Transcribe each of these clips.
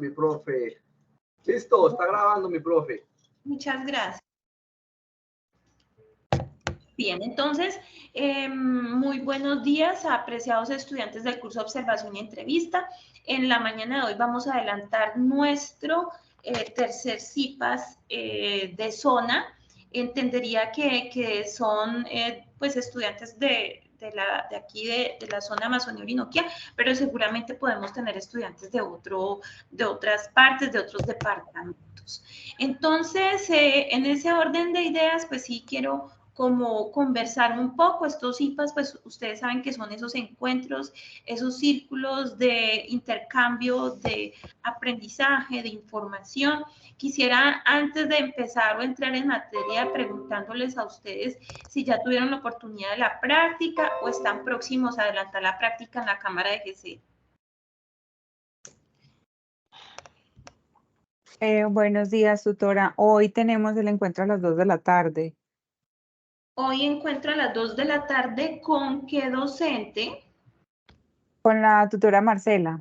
Mi profe. Listo, está grabando mi profe. Muchas gracias. Bien, entonces, muy buenos días, apreciados estudiantes del curso de Observación y Entrevista. En la mañana de hoy vamos a adelantar nuestro tercer CIPAS de zona. Entendería que son pues estudiantes de aquí de la zona Amazonía-Orinoquia, pero seguramente podemos tener estudiantes de otras partes, de otros departamentos. Entonces, en ese orden de ideas, pues sí quiero como conversar un poco. Estos CIPAS, pues ustedes saben que son esos encuentros, esos círculos de intercambio, de aprendizaje, de información. Quisiera, antes de empezar o entrar en materia, preguntándoles a ustedes si ya tuvieron la oportunidad de la práctica o están próximos a adelantar la práctica en la Cámara de GC. Buenos días, tutora. Hoy tenemos el encuentro a las 2 de la tarde. Hoy encuentro a las 2 de la tarde, ¿con qué docente? Con la tutora Marcela.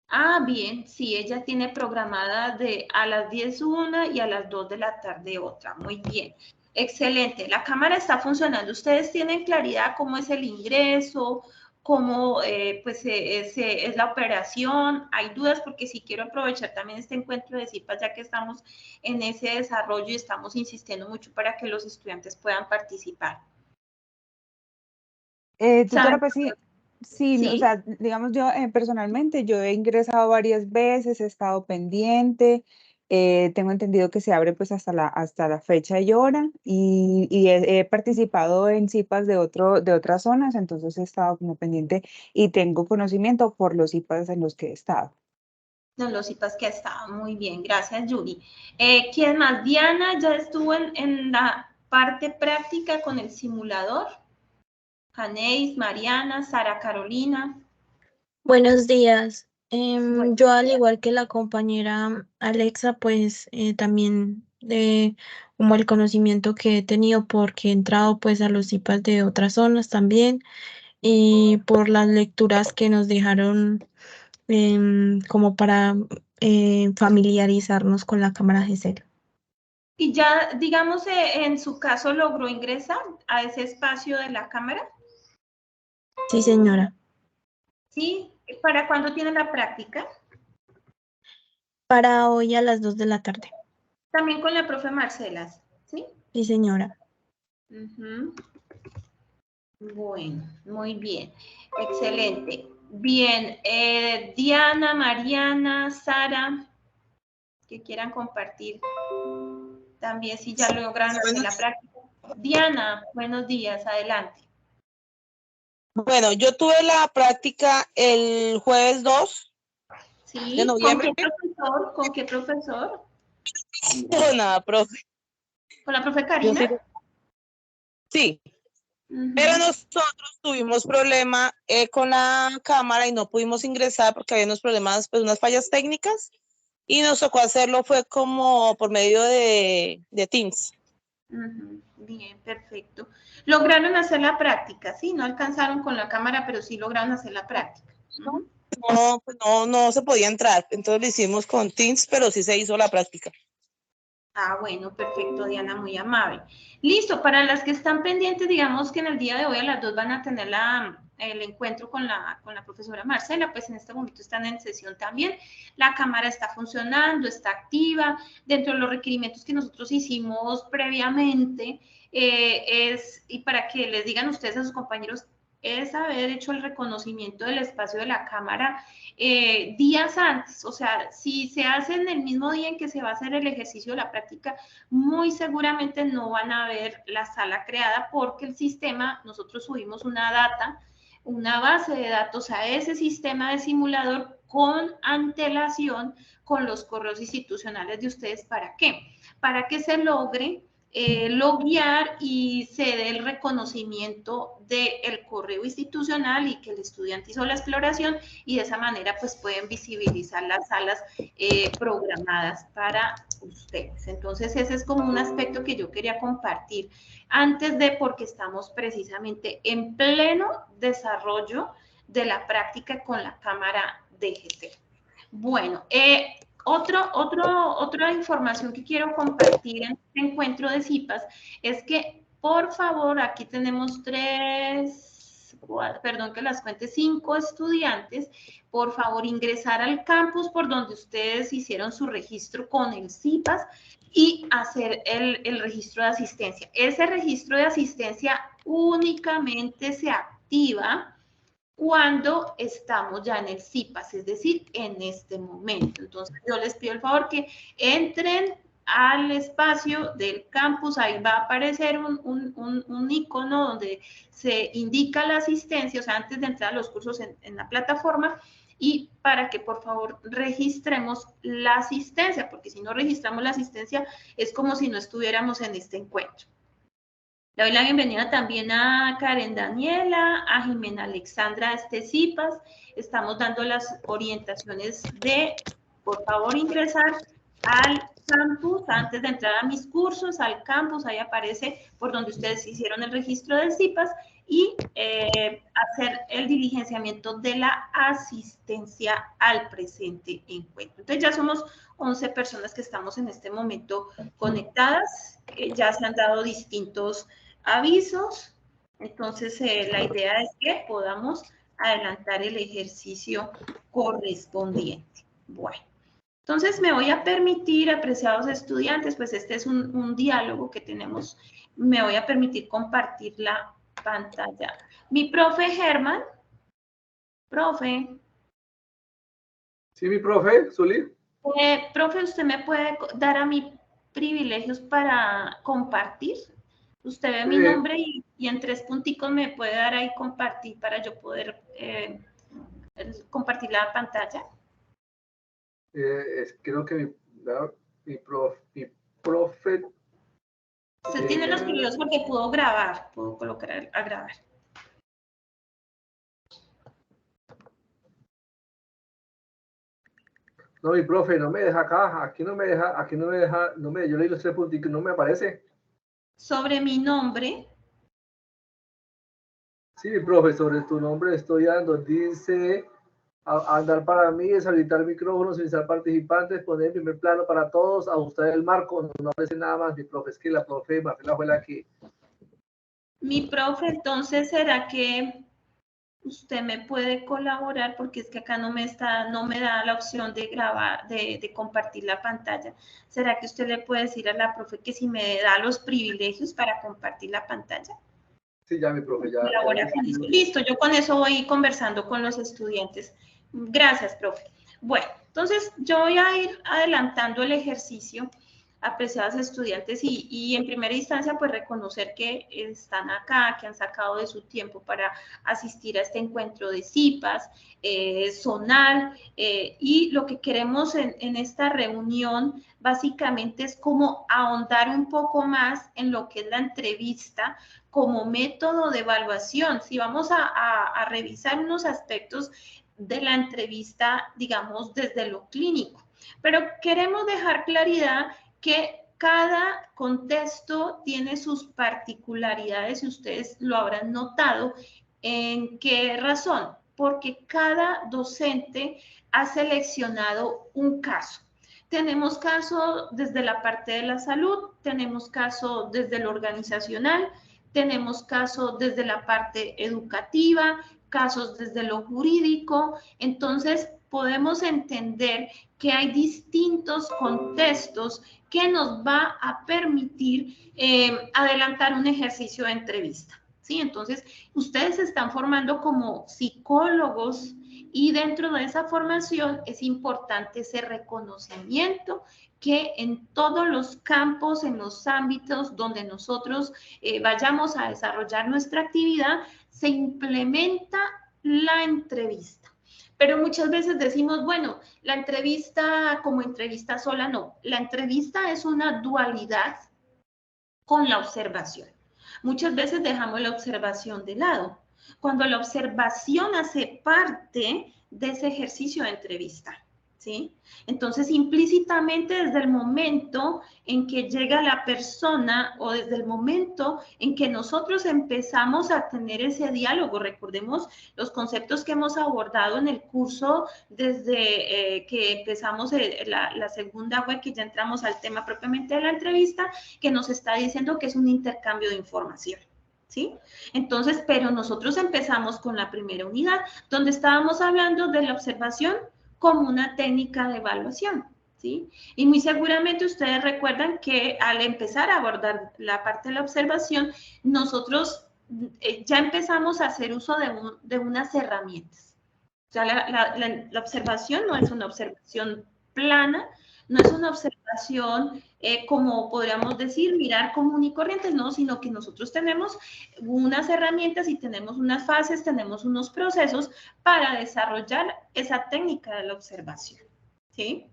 Ah, bien, sí, ella tiene programada a las 10 una y a las 2 de la tarde otra. Muy bien, excelente. La cámara está funcionando. ¿Ustedes tienen claridad cómo es el ingreso? ¿Cómo pues, es la operación? ¿Hay dudas? Porque sí quiero aprovechar también este encuentro de CIPAS, ya que estamos en ese desarrollo y estamos insistiendo mucho para que los estudiantes puedan participar. Tutora, pues sí, o Sí. sea, digamos yo personalmente, yo he ingresado varias veces, he estado pendiente, tengo entendido que se abre pues hasta la fecha y hora y he participado en CIPAS de otras zonas, entonces he estado como pendiente y tengo conocimiento por los CIPAS en los que he estado. No, los CIPAS que ha estado muy bien, gracias Yuri. ¿Quién más? Diana ya estuvo en la parte práctica con el simulador. Janeis, Mariana, Sara Carolina. Buenos días. Buenos Yo, al días. igual que la compañera Alexa, pues también como el conocimiento que he tenido porque he entrado pues a los CIPAS de otras zonas también y por las lecturas que nos dejaron como para familiarizarnos con la cámara GC. Y ya, digamos, en su caso, ¿logró ingresar a ese espacio de la cámara? Sí, señora. Sí. ¿Para cuándo tiene la práctica? Para hoy a las 2 de la tarde. También con la profe Marcela, ¿sí? Sí, señora. Bueno, muy bien. Excelente. Bien, Diana, Mariana, Sara, que quieran compartir también si ya lograron hacer la práctica. Diana, buenos días, adelante. Bueno, yo tuve la práctica el jueves 2 ¿Sí? de noviembre. ¿Con qué profesor? ¿Con qué profesor? No, nada, profe. ¿Con la profe Karina? Sí. Pero nosotros tuvimos problema con la cámara y no pudimos ingresar porque había unos problemas, pues unas fallas técnicas y nos tocó hacerlo, fue como por medio de Teams. Bien, perfecto. ¿Lograron hacer la práctica? Sí, no alcanzaron con la cámara, pero sí lograron hacer la práctica. No, pues no se podía entrar, entonces lo hicimos con Teams, pero sí se hizo la práctica. Ah, bueno, perfecto, Diana, muy amable. Listo, para las que están pendientes, digamos que en el día de hoy a las 2 van a tener el encuentro con la profesora Marcela, pues en este momento están en sesión también. La cámara está funcionando, está activa. Dentro de los requerimientos que nosotros hicimos previamente, y para que les digan ustedes a sus compañeros, es haber hecho el reconocimiento del espacio de la cámara días antes, o sea, si se hace en el mismo día en que se va a hacer el ejercicio de la práctica, muy seguramente no van a ver la sala creada porque el sistema, nosotros subimos una base de datos a ese sistema de simulador con antelación con los correos institucionales de ustedes. ¿Para qué? Para que se logre loguear y se dé el reconocimiento del correo institucional y que el estudiante hizo la exploración y de esa manera pues pueden visibilizar las salas programadas para ustedes. Entonces ese es como un aspecto que yo quería compartir antes de, porque estamos precisamente en pleno desarrollo de la práctica con la cámara DGT. Bueno, otra información que quiero compartir en este encuentro de CIPAS es que, por favor, aquí tenemos 5 estudiantes. Por favor, ingresar al campus por donde ustedes hicieron su registro con el CIPAS y hacer el registro de asistencia. Ese registro de asistencia únicamente se activa cuando estamos ya en el CIPAS, es decir, en este momento. Entonces, yo les pido el favor que entren al espacio del campus, ahí va a aparecer un icono donde se indica la asistencia, o sea, antes de entrar a los cursos en la plataforma, y para que por favor registremos la asistencia, porque si no registramos la asistencia es como si no estuviéramos en este encuentro. Le doy la bienvenida también a Karen Daniela, a Jimena Alexandra CIPAS. Estamos dando las orientaciones de, por favor, ingresar al campus antes de entrar a mis cursos, al campus, ahí aparece por donde ustedes hicieron el registro del CIPAS y hacer el diligenciamiento de la asistencia al presente encuentro. Entonces ya somos 11 personas que estamos en este momento conectadas, ya se han dado distintos avisos, entonces la idea es que podamos adelantar el ejercicio correspondiente. Bueno, entonces me voy a permitir, apreciados estudiantes, pues este es un diálogo que tenemos, me voy a permitir compartir la pantalla. Mi profe Germán, profe. Sí, mi profe, Zuli. Profe, ¿usted me puede dar a mí privilegios para compartir? Usted ve mi nombre y en 3 punticos me puede dar ahí compartir para yo poder compartir la pantalla. Creo que mi profe. Usted tiene los privilegios porque puedo grabar, puedo colocar a grabar. No, mi profe, no me deja acá, aquí no me deja, yo leí los 3 punticos, no me aparece. Sobre mi nombre. Sí, mi profe, sobre tu nombre estoy dando, dice, andar para mí, deshabilitar micrófonos, iniciar participantes, poner en primer plano para todos, ajustar el marco, no aparece nada más, mi profe, es que la profe Marcela fue la que... Mi profe, entonces, ¿será que usted me puede colaborar? Porque es que acá no me da la opción de grabar, de compartir la pantalla. ¿Será que usted le puede decir a la profe que si me da los privilegios para compartir la pantalla? Sí, ya mi profe, ya. Listo, yo con eso voy conversando con los estudiantes. Gracias, profe. Bueno, entonces yo voy a ir adelantando el ejercicio, apreciados estudiantes, y en primera instancia, pues reconocer que están acá, que han sacado de su tiempo para asistir a este encuentro de CIPAS, zonal, y lo que queremos en esta reunión básicamente es como ahondar un poco más en lo que es la entrevista como método de evaluación. Si vamos a revisar unos aspectos de la entrevista, digamos, desde lo clínico, pero queremos dejar claridad que cada contexto tiene sus particularidades y ustedes lo habrán notado. ¿En qué razón? Porque cada docente ha seleccionado un caso. Tenemos caso desde la parte de la salud, tenemos caso desde lo organizacional, tenemos casos desde la parte educativa, casos desde lo jurídico. Entonces, podemos entender que hay distintos contextos que nos va a permitir adelantar un ejercicio de entrevista, ¿sí? Entonces, ustedes se están formando como psicólogos y dentro de esa formación es importante ese reconocimiento que en todos los campos, en los ámbitos donde nosotros vayamos a desarrollar nuestra actividad, se implementa la entrevista. Pero muchas veces decimos, bueno, la entrevista como entrevista sola, no. La entrevista es una dualidad con la observación. Muchas veces dejamos la observación de lado, cuando la observación hace parte de ese ejercicio de entrevista. ¿sí? Entonces, implícitamente desde el momento en que llega la persona o desde el momento en que nosotros empezamos a tener ese diálogo, recordemos los conceptos que hemos abordado en el curso desde que empezamos la segunda web, que ya entramos al tema propiamente de la entrevista, que nos está diciendo que es un intercambio de información. ¿Sí? Entonces, pero nosotros empezamos con la primera unidad, donde estábamos hablando de la observación como una técnica de evaluación, ¿sí? Y muy seguramente ustedes recuerdan que al empezar a abordar la parte de la observación, nosotros ya empezamos a hacer uso de unas herramientas. O sea, la observación no es una observación plana, no es una observación como podríamos decir, mirar común y corriente, no, sino que nosotros tenemos unas herramientas y tenemos unas fases, tenemos unos procesos para desarrollar esa técnica de la observación, ¿sí?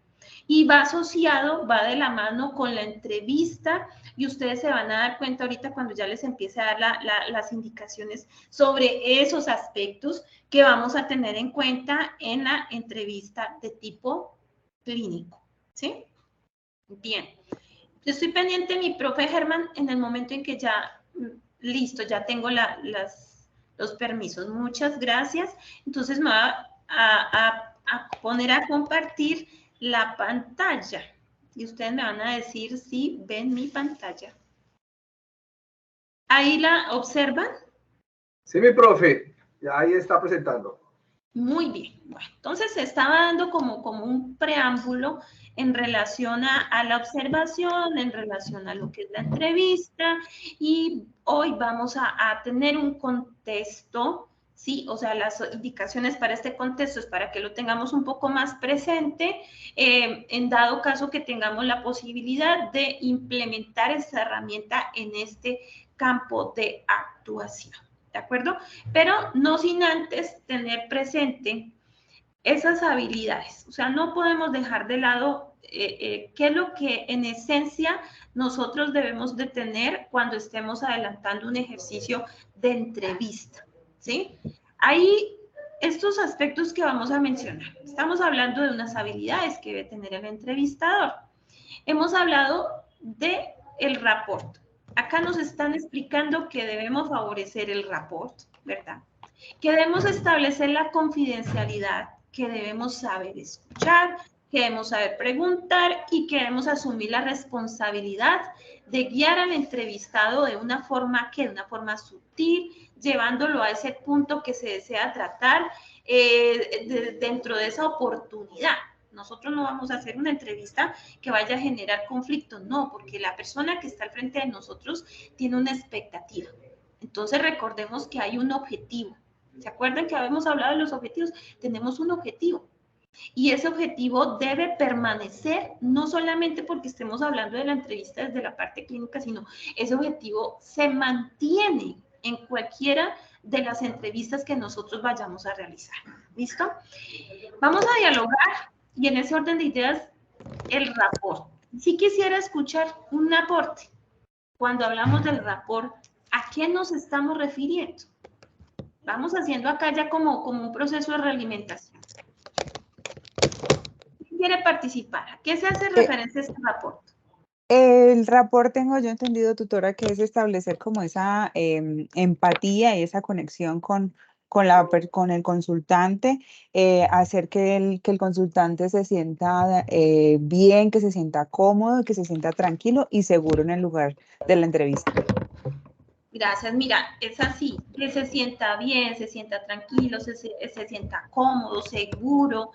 Y va asociado, va de la mano con la entrevista y ustedes se van a dar cuenta ahorita cuando ya les empiece a dar las indicaciones sobre esos aspectos que vamos a tener en cuenta en la entrevista de tipo clínico, ¿sí? Bien. Yo estoy pendiente de mi profe Germán en el momento en que ya, listo, ya tengo los permisos. Muchas gracias. Entonces me voy a poner a compartir la pantalla. Y ustedes me van a decir si ven mi pantalla. ¿Ahí la observan? Sí, mi profe. Ya ahí está presentando. Muy bien. Bueno, entonces estaba dando como un preámbulo en relación a la observación, en relación a lo que es la entrevista, y hoy vamos a tener un contexto, ¿sí? O sea, las indicaciones para este contexto es para que lo tengamos un poco más presente, en dado caso que tengamos la posibilidad de implementar esta herramienta en este campo de actuación. ¿De acuerdo? Pero no sin antes tener presente esas habilidades. O sea, no podemos dejar de lado qué es lo que en esencia nosotros debemos de tener cuando estemos adelantando un ejercicio de entrevista, ¿sí? Hay estos aspectos que vamos a mencionar. Estamos hablando de unas habilidades que debe tener el entrevistador. Hemos hablado de el rapport. Acá nos están explicando que debemos favorecer el rapport, ¿verdad? Que debemos establecer la confidencialidad, que debemos saber escuchar, que debemos saber preguntar y que debemos asumir la responsabilidad de guiar al entrevistado de una forma sutil, llevándolo a ese punto que se desea tratar dentro de esa oportunidad. Nosotros no vamos a hacer una entrevista que vaya a generar conflicto, no, porque la persona que está al frente de nosotros tiene una expectativa. Entonces recordemos que hay un objetivo. ¿Se acuerdan que habíamos hablado de los objetivos? Tenemos un objetivo. Y ese objetivo debe permanecer, no solamente porque estemos hablando de la entrevista desde la parte clínica, sino ese objetivo se mantiene en cualquiera de las entrevistas que nosotros vayamos a realizar. ¿Listo? Vamos a dialogar y en ese orden de ideas, el rapport. Si quisiera escuchar un aporte. Cuando hablamos del rapport, ¿a qué nos estamos refiriendo? Vamos haciendo acá ya como un proceso de realimentación. ¿Quién quiere participar? ¿A qué se hace referencia a este rapport? El rapport, tengo yo entendido, tutora, que es establecer como esa empatía y esa conexión con el consultante, hacer que el consultante se sienta bien, que se sienta cómodo, que se sienta tranquilo y seguro en el lugar de la entrevista. Gracias. Mira, es así, que se sienta bien, se sienta tranquilo, se sienta cómodo, seguro.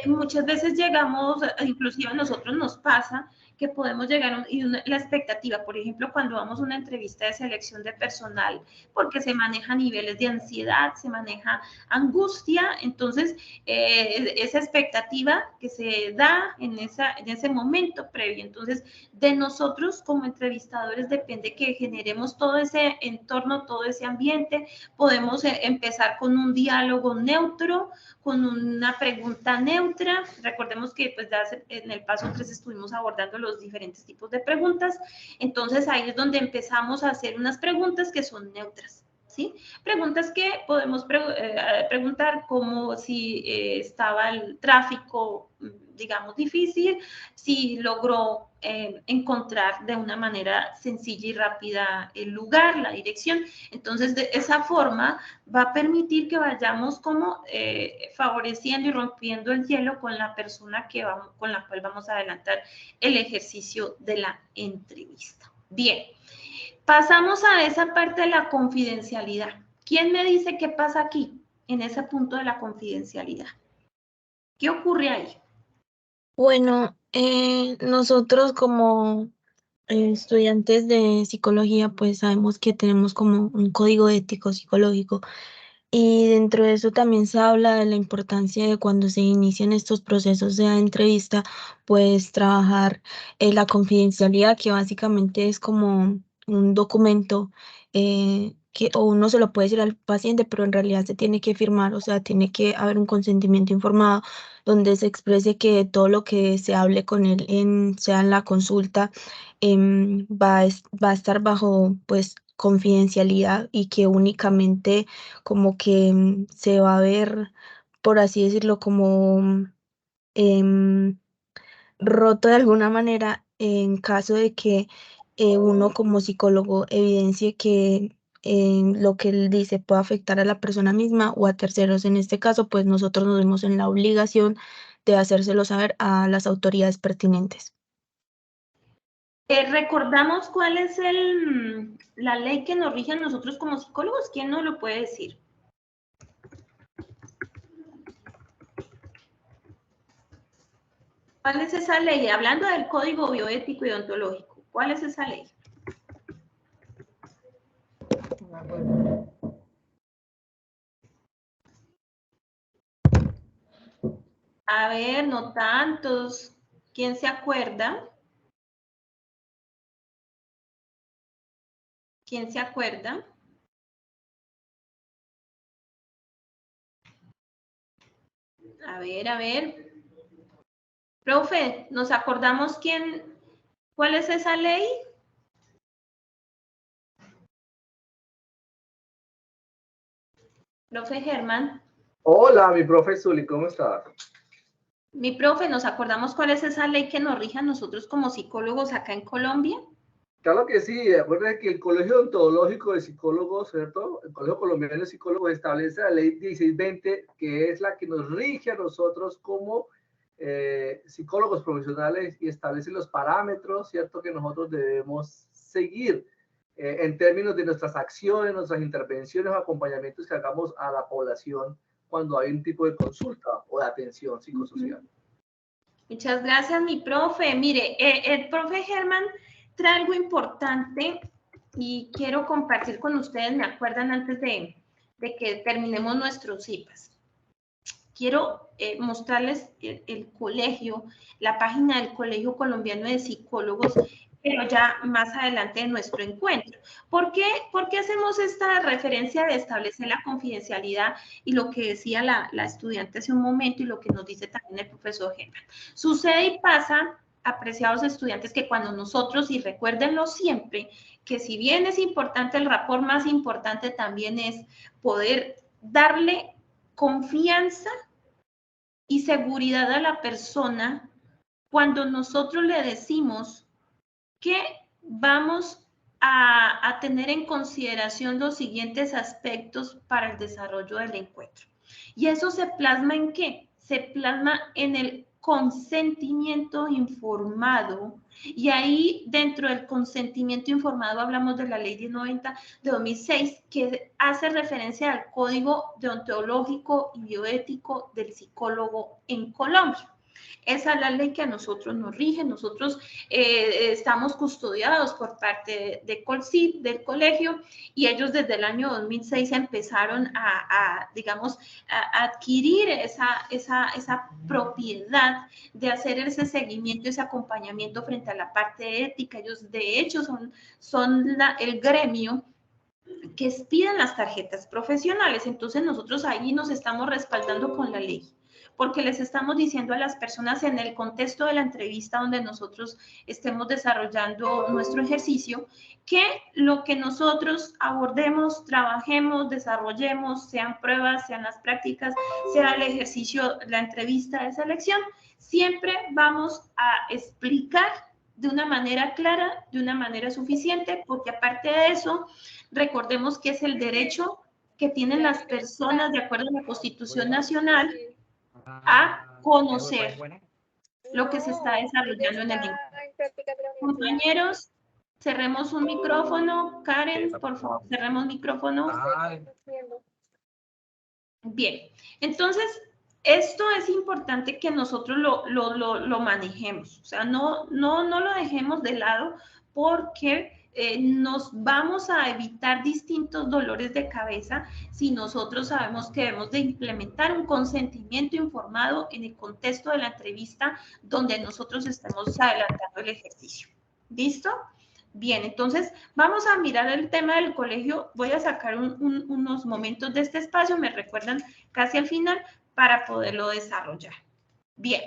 Muchas veces llegamos, inclusive a nosotros nos pasa, que podemos llegar la expectativa, por ejemplo, cuando vamos a una entrevista de selección de personal, porque se maneja niveles de ansiedad, se maneja angustia, entonces esa expectativa que se da en ese momento previo. Entonces, de nosotros como entrevistadores depende que generemos todo ese entorno, todo ese ambiente. Podemos empezar con un diálogo neutro, con una pregunta neutra. Recordemos que pues en el paso 3 estuvimos abordando los diferentes tipos de preguntas. Entonces ahí es donde empezamos a hacer unas preguntas que son neutras, ¿sí? Preguntas que podemos preguntar, como si estaba el tráfico, digamos, difícil, si logró encontrar de una manera sencilla y rápida el lugar, la dirección. Entonces, de esa forma va a permitir que vayamos como favoreciendo y rompiendo el hielo con la persona con la cual vamos a adelantar el ejercicio de la entrevista. Bien. Pasamos a esa parte de la confidencialidad. ¿Quién me dice qué pasa aquí, en ese punto de la confidencialidad? ¿Qué ocurre ahí? Bueno, nosotros como estudiantes de psicología, pues sabemos que tenemos como un código ético psicológico. Y dentro de eso también se habla de la importancia de cuando se inician estos procesos de entrevista, pues trabajar la confidencialidad, que básicamente es como un documento que o uno se lo puede decir al paciente, pero en realidad se tiene que firmar, o sea, tiene que haber un consentimiento informado donde se exprese que todo lo que se hable con él, sea en la consulta, va a estar bajo, pues, confidencialidad y que únicamente como que se va a ver, por así decirlo, como roto de alguna manera en caso de que uno como psicólogo evidencie que lo que él dice puede afectar a la persona misma o a terceros. En este caso, pues nosotros nos vemos en la obligación de hacérselo saber a las autoridades pertinentes. ¿Recordamos cuál es la ley que nos rige a nosotros como psicólogos? ¿Quién nos lo puede decir? ¿Cuál es esa ley? Hablando del código bioético y ontológico, ¿cuál es esa ley? A ver, no tantos. ¿Quién se acuerda? ¿Quién se acuerda? A ver. Profe, ¿nos acordamos cuál es esa ley? Profe Germán. Hola, mi profe Zuli, ¿cómo estás? Mi profe, ¿nos acordamos cuál es esa ley que nos rige a nosotros como psicólogos acá en Colombia? Claro que sí, acuérdense que el Colegio Ontológico de Psicólogos, ¿cierto? El Colegio Colombiano de Psicólogos establece la ley 1620, que es la que nos rige a nosotros como psicólogos profesionales y establece los parámetros, ¿cierto? Que nosotros debemos seguir en términos de nuestras acciones, nuestras intervenciones o acompañamientos que hagamos a la población cuando hay un tipo de consulta o de atención psicosocial. Muchas gracias, mi profe. Mire, el profe Germán trae algo importante y quiero compartir con ustedes, me acuerdan antes de que terminemos nuestros CIPAS. Quiero mostrarles el colegio, la página del Colegio Colombiano de Psicólogos, pero ya más adelante en nuestro encuentro. ¿Por qué hacemos esta referencia de establecer la confidencialidad y lo que decía la estudiante hace un momento y lo que nos dice también el profesor Germán? Sucede y pasa, apreciados estudiantes, que cuando nosotros, y recuérdenlo siempre, que si bien es importante el rapport, más importante también es poder darle confianza y seguridad a la persona cuando nosotros le decimos que vamos a tener en consideración los siguientes aspectos para el desarrollo del encuentro. ¿Y eso se plasma en qué? Se plasma en el consentimiento informado, y ahí dentro del consentimiento informado hablamos de la ley 1090 de 2006, que hace referencia al código deontológico y bioético del psicólogo en Colombia. Esa es la ley que a nosotros nos rige. Nosotros estamos custodiados por parte de Colcid, del colegio, y ellos desde el año 2006 empezaron digamos, a adquirir esa propiedad de hacer ese seguimiento, ese acompañamiento frente a la parte ética. Ellos, de hecho, son el gremio que expiden las tarjetas profesionales. Entonces, nosotros ahí nos estamos respaldando con la ley. porque les estamos diciendo a las personas en el contexto de la entrevista donde nosotros estemos desarrollando nuestro ejercicio, que lo que nosotros abordemos, trabajemos, desarrollemos, sean pruebas, sean las prácticas, sea el ejercicio, la entrevista de selección, siempre vamos a explicar de una manera clara, de una manera suficiente, porque aparte de eso, recordemos que es el derecho que tienen las personas, de acuerdo a la Constitución Nacional, a conocer lo que se está desarrollando en el encuentro. Compañeros, cerremos un micrófono. Karen, por favor, cerremos micrófono. Bien, entonces, esto es importante que nosotros lo manejemos, o sea, no lo dejemos de lado porque nos vamos a evitar distintos dolores de cabeza si nosotros sabemos que debemos de implementar un consentimiento informado en el contexto de la entrevista donde nosotros estemos adelantando el ejercicio. ¿Listo? Bien, entonces vamos a mirar el tema del colegio. Voy a sacar unos momentos de este espacio, me recuerdan casi al final, para poderlo desarrollar. Bien,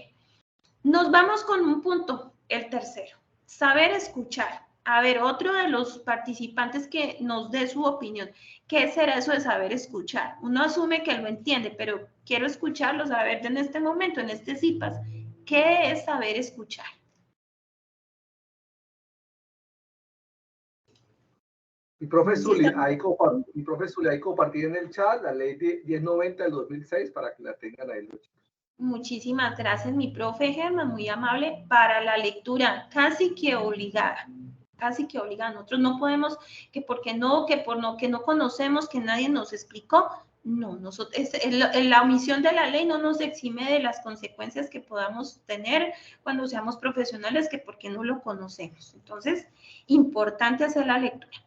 nos vamos con un punto, el tercero, saber escuchar. A ver, otro de los participantes que nos dé su opinión. ¿Qué será eso de saber escuchar? Uno asume que lo entiende, pero quiero escucharlos a ver en este momento, en este CIPAS. ¿Qué es saber escuchar? Mi profe Zuli, ahí compartí en el chat la ley 1090 del 2006 para que la tengan ahí los chicos. Muchísimas gracias, mi profe Germán, muy amable para la lectura, casi que obligada. Nosotros no podemos, que porque no, que no conocemos, que nadie nos explicó. No, nosotros, la omisión de la ley no nos exime de las consecuencias que podamos tener cuando seamos profesionales, que porque no lo conocemos. Entonces, importante hacer la lectura.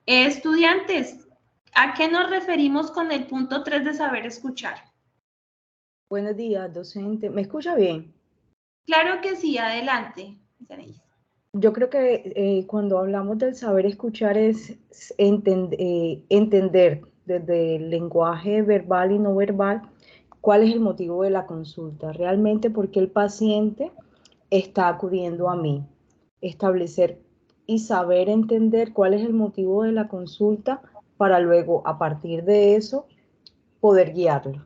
Estudiantes, ¿a qué nos referimos con el punto 3 de saber escuchar? Buenos días, docente. ¿Me escucha bien? Claro que sí, adelante. Yo creo que cuando hablamos del saber escuchar es entender desde el lenguaje verbal y no verbal cuál es el motivo de la consulta, realmente por qué el paciente está acudiendo a mí. Establecer y saber entender cuál es el motivo de la consulta para luego, a partir de eso, poder guiarlo.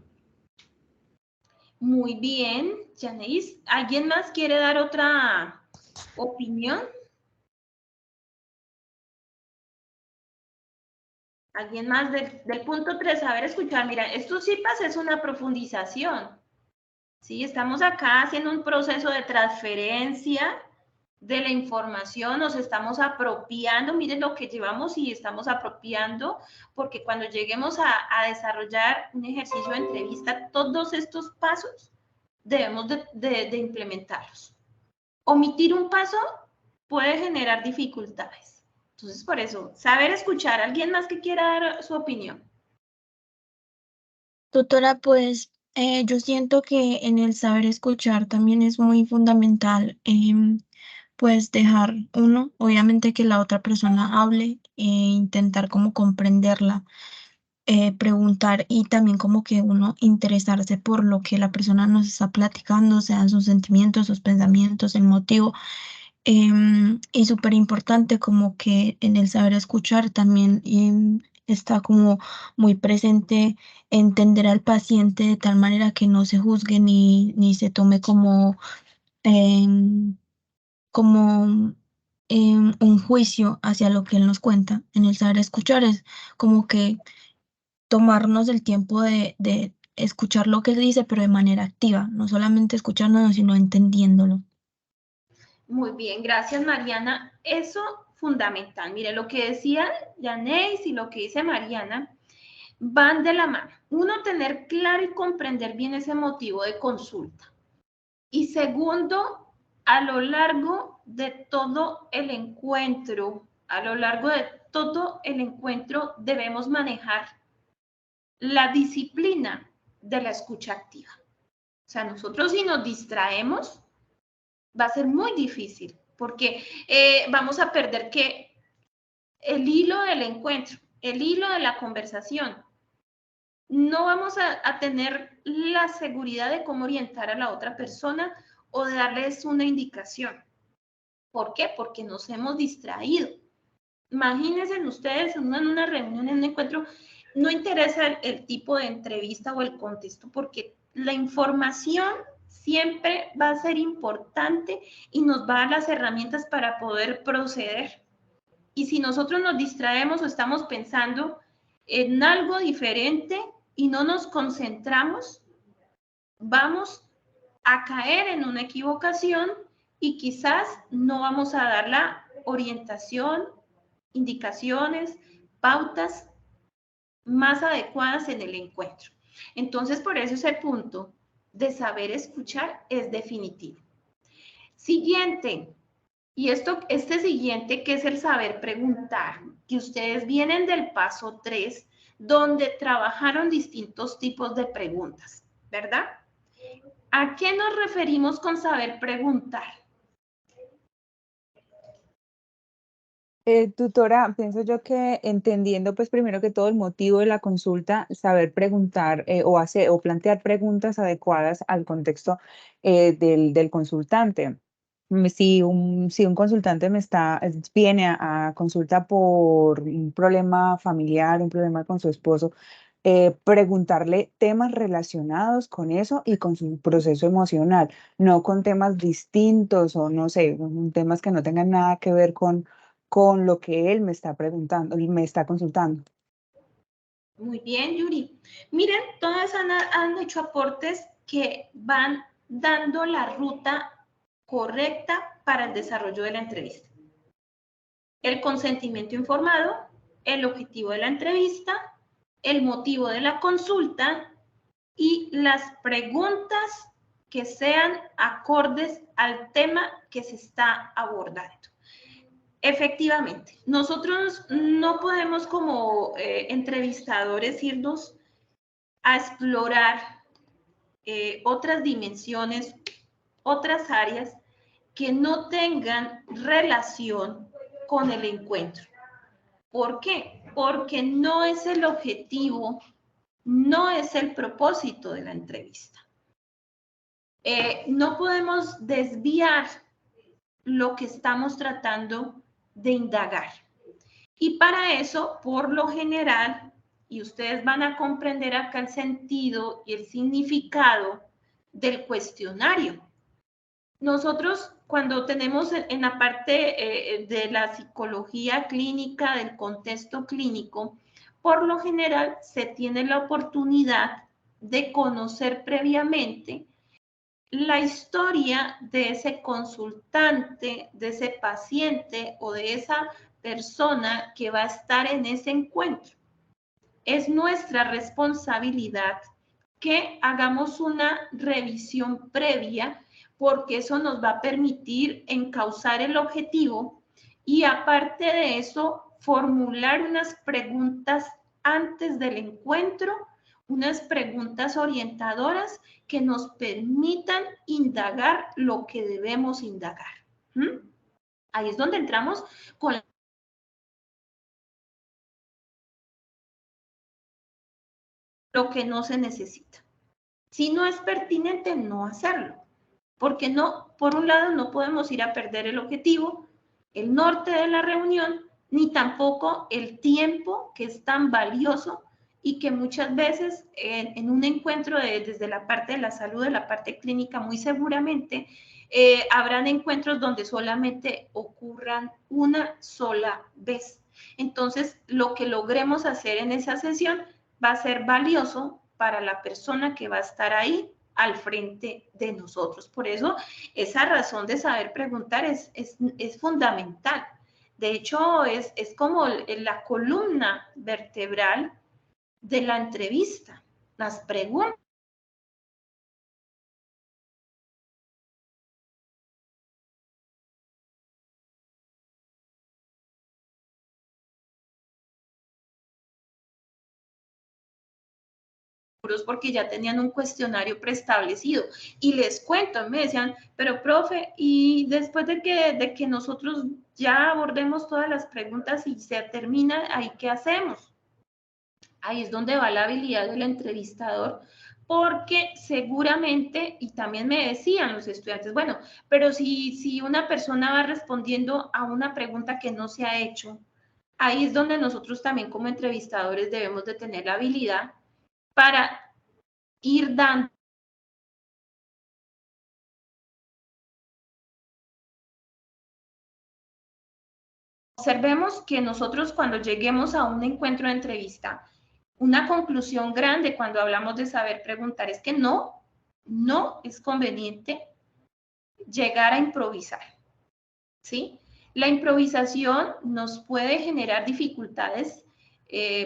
Muy bien, Janice. ¿Alguien más quiere dar otra opinión? ¿Alguien más del punto 3? Saber escuchar. Mira, esto sí pasa, es una profundización. ¿Sí? Estamos acá haciendo un proceso de transferencia de la información, nos estamos apropiando, miren lo que llevamos y estamos apropiando, porque cuando lleguemos a desarrollar un ejercicio de entrevista, todos estos pasos debemos de implementarlos. Omitir un paso puede generar dificultades. Entonces, por eso, saber escuchar. ¿Alguien más que quiera dar su opinión? Tutora, pues yo siento que en el saber escuchar también es muy fundamental, pues dejar uno, obviamente que la otra persona hable e intentar como comprenderla, preguntar y también como que uno interesarse por lo que la persona nos está platicando, sean sus sentimientos, sus pensamientos, el motivo. Y súper importante como que en el saber escuchar también está como muy presente entender al paciente de tal manera que no se juzgue ni se tome como, como un juicio hacia lo que él nos cuenta. En el saber escuchar es como que tomarnos el tiempo de escuchar lo que él dice, pero de manera activa, no solamente escuchándolo, sino entendiéndolo. Muy bien, gracias Mariana. Eso fundamental. Mire, lo que decía Yaneis y lo que dice Mariana van de la mano. Uno, tener claro y comprender bien ese motivo de consulta. Y segundo, a lo largo de todo el encuentro, debemos manejar la disciplina de la escucha activa. O sea, nosotros si nos distraemos, va a ser muy difícil, porque vamos a perder el hilo del encuentro, el hilo de la conversación. no vamos a tener la seguridad de cómo orientar a la otra persona o de darles una indicación. ¿Por qué? Porque nos hemos distraído. Imagínense ustedes en una reunión, en un encuentro, no interesa el tipo de entrevista o el contexto, porque la información siempre va a ser importante y nos va a dar las herramientas para poder proceder. Y si nosotros nos distraemos o estamos pensando en algo diferente y no nos concentramos, vamos a caer en una equivocación y quizás no vamos a dar la orientación, indicaciones, pautas más adecuadas en el encuentro. Entonces, por eso ese punto de saber escuchar es definitivo. Siguiente, y este siguiente, que es el saber preguntar, que ustedes vienen del paso 3, donde trabajaron distintos tipos de preguntas, ¿verdad? ¿A qué nos referimos con saber preguntar? Tutora, pienso yo que entendiendo pues primero que todo el motivo de la consulta, saber preguntar o plantear preguntas adecuadas al contexto del consultante. Si un consultante viene a consulta por un problema familiar, un problema con su esposo, preguntarle temas relacionados con eso y con su proceso emocional, no con temas distintos o no sé, temas que no tengan nada que ver con lo que él me está preguntando, me está consultando. Muy bien, Yuri. Miren, todas han hecho aportes que van dando la ruta correcta para el desarrollo de la entrevista. El consentimiento informado, el objetivo de la entrevista, el motivo de la consulta y las preguntas que sean acordes al tema que se está abordando. Efectivamente, nosotros no podemos como entrevistadores irnos a explorar otras dimensiones, otras áreas que no tengan relación con el encuentro. ¿Por qué? Porque no es el objetivo, no es el propósito de la entrevista. No podemos desviar lo que estamos tratando de indagar. Y para eso, por lo general, y ustedes van a comprender acá el sentido y el significado del cuestionario. Nosotros, cuando tenemos en la parte de la psicología clínica, del contexto clínico, por lo general se tiene la oportunidad de conocer previamente la historia de ese consultante, de ese paciente o de esa persona que va a estar en ese encuentro. Es nuestra responsabilidad que hagamos una revisión previa, porque eso nos va a permitir encauzar el objetivo y aparte de eso, formular unas preguntas antes del encuentro, unas preguntas orientadoras que nos permitan indagar lo que debemos indagar. Ahí es donde entramos con lo que no se necesita. Si no es pertinente, no hacerlo. Porque no, por un lado, no podemos ir a perder el objetivo, el norte de la reunión, ni tampoco el tiempo que es tan valioso y que muchas veces en un encuentro desde la parte de la salud, de la parte clínica, muy seguramente habrán encuentros donde solamente ocurran una sola vez. Entonces, lo que logremos hacer en esa sesión va a ser valioso para la persona que va a estar ahí al frente de nosotros. Por eso, esa razón de saber preguntar es fundamental. De hecho, es como la columna vertebral de la entrevista, las preguntas. Porque ya tenían un cuestionario preestablecido. Y les cuento, me decían, pero profe, y después de que nosotros ya abordemos todas las preguntas y se termina, ¿ahí qué hacemos? Ahí es donde va la habilidad del entrevistador, porque seguramente, y también me decían los estudiantes, bueno, pero si una persona va respondiendo a una pregunta que no se ha hecho, ahí es donde nosotros también como entrevistadores debemos de tener la habilidad para ir dando. Observemos que nosotros cuando lleguemos a un encuentro de entrevista, una conclusión grande cuando hablamos de saber preguntar es que no es conveniente llegar a improvisar, ¿sí? La improvisación nos puede generar dificultades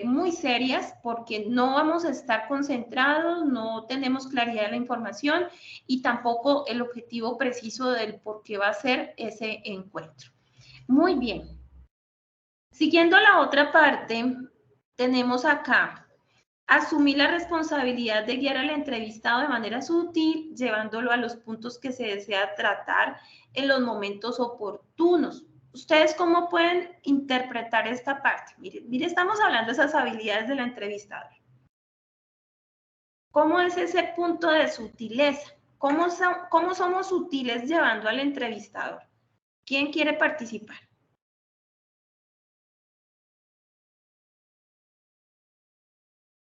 muy serias porque no vamos a estar concentrados, no tenemos claridad de la información y tampoco el objetivo preciso del por qué va a ser ese encuentro. Muy bien. Siguiendo la otra parte, tenemos acá asumir la responsabilidad de guiar al entrevistado de manera sutil, llevándolo a los puntos que se desea tratar en los momentos oportunos. ¿Ustedes cómo pueden interpretar esta parte? Mire, estamos hablando de esas habilidades del entrevistador. ¿Cómo es ese punto de sutileza? ¿Cómo somos sutiles llevando al entrevistador? ¿Quién quiere participar?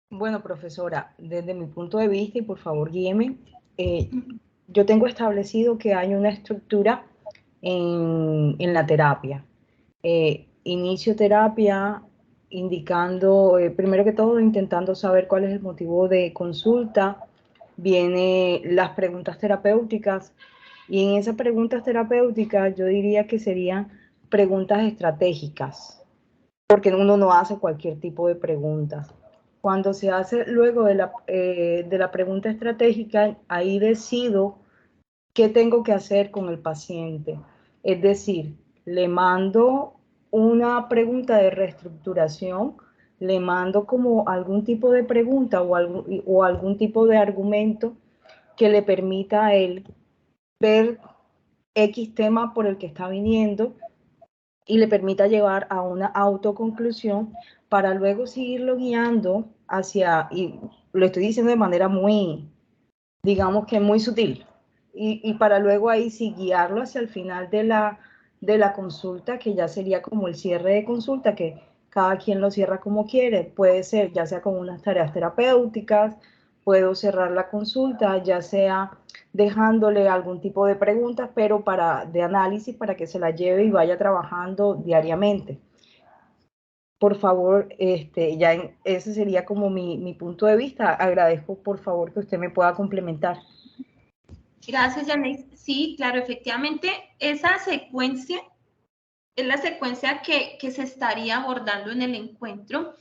Bueno, profesora, desde mi punto de vista, y por favor guíeme, yo tengo establecido que hay una estructura en la terapia. Inicio terapia indicando, primero que todo, intentando saber cuál es el motivo de consulta, vienen las preguntas terapéuticas, y en esas preguntas terapéuticas yo diría que serían preguntas estratégicas, porque uno no hace cualquier tipo de preguntas. Cuando se hace luego de la pregunta estratégica, ahí decido qué tengo que hacer con el paciente. Es decir, le mando una pregunta de reestructuración, le mando como algún tipo de pregunta o algún tipo de argumento que le permita a él ver X tema por el que está viniendo y le permita llevar a una autoconclusión para luego seguirlo guiando hacia, y lo estoy diciendo de manera muy, digamos que muy sutil, y para luego ahí sí guiarlo hacia el final de la consulta, que ya sería como el cierre de consulta, que cada quien lo cierra como quiere, puede ser ya sea con unas tareas terapéuticas, puedo cerrar la consulta, ya sea dejándole algún tipo de preguntas, pero de análisis para que se la lleve y vaya trabajando diariamente. Por favor, ese sería como mi punto de vista. Agradezco, por favor, que usted me pueda complementar. Gracias, Yanis. Sí, claro, efectivamente, esa secuencia es la secuencia que se estaría abordando en el encuentro,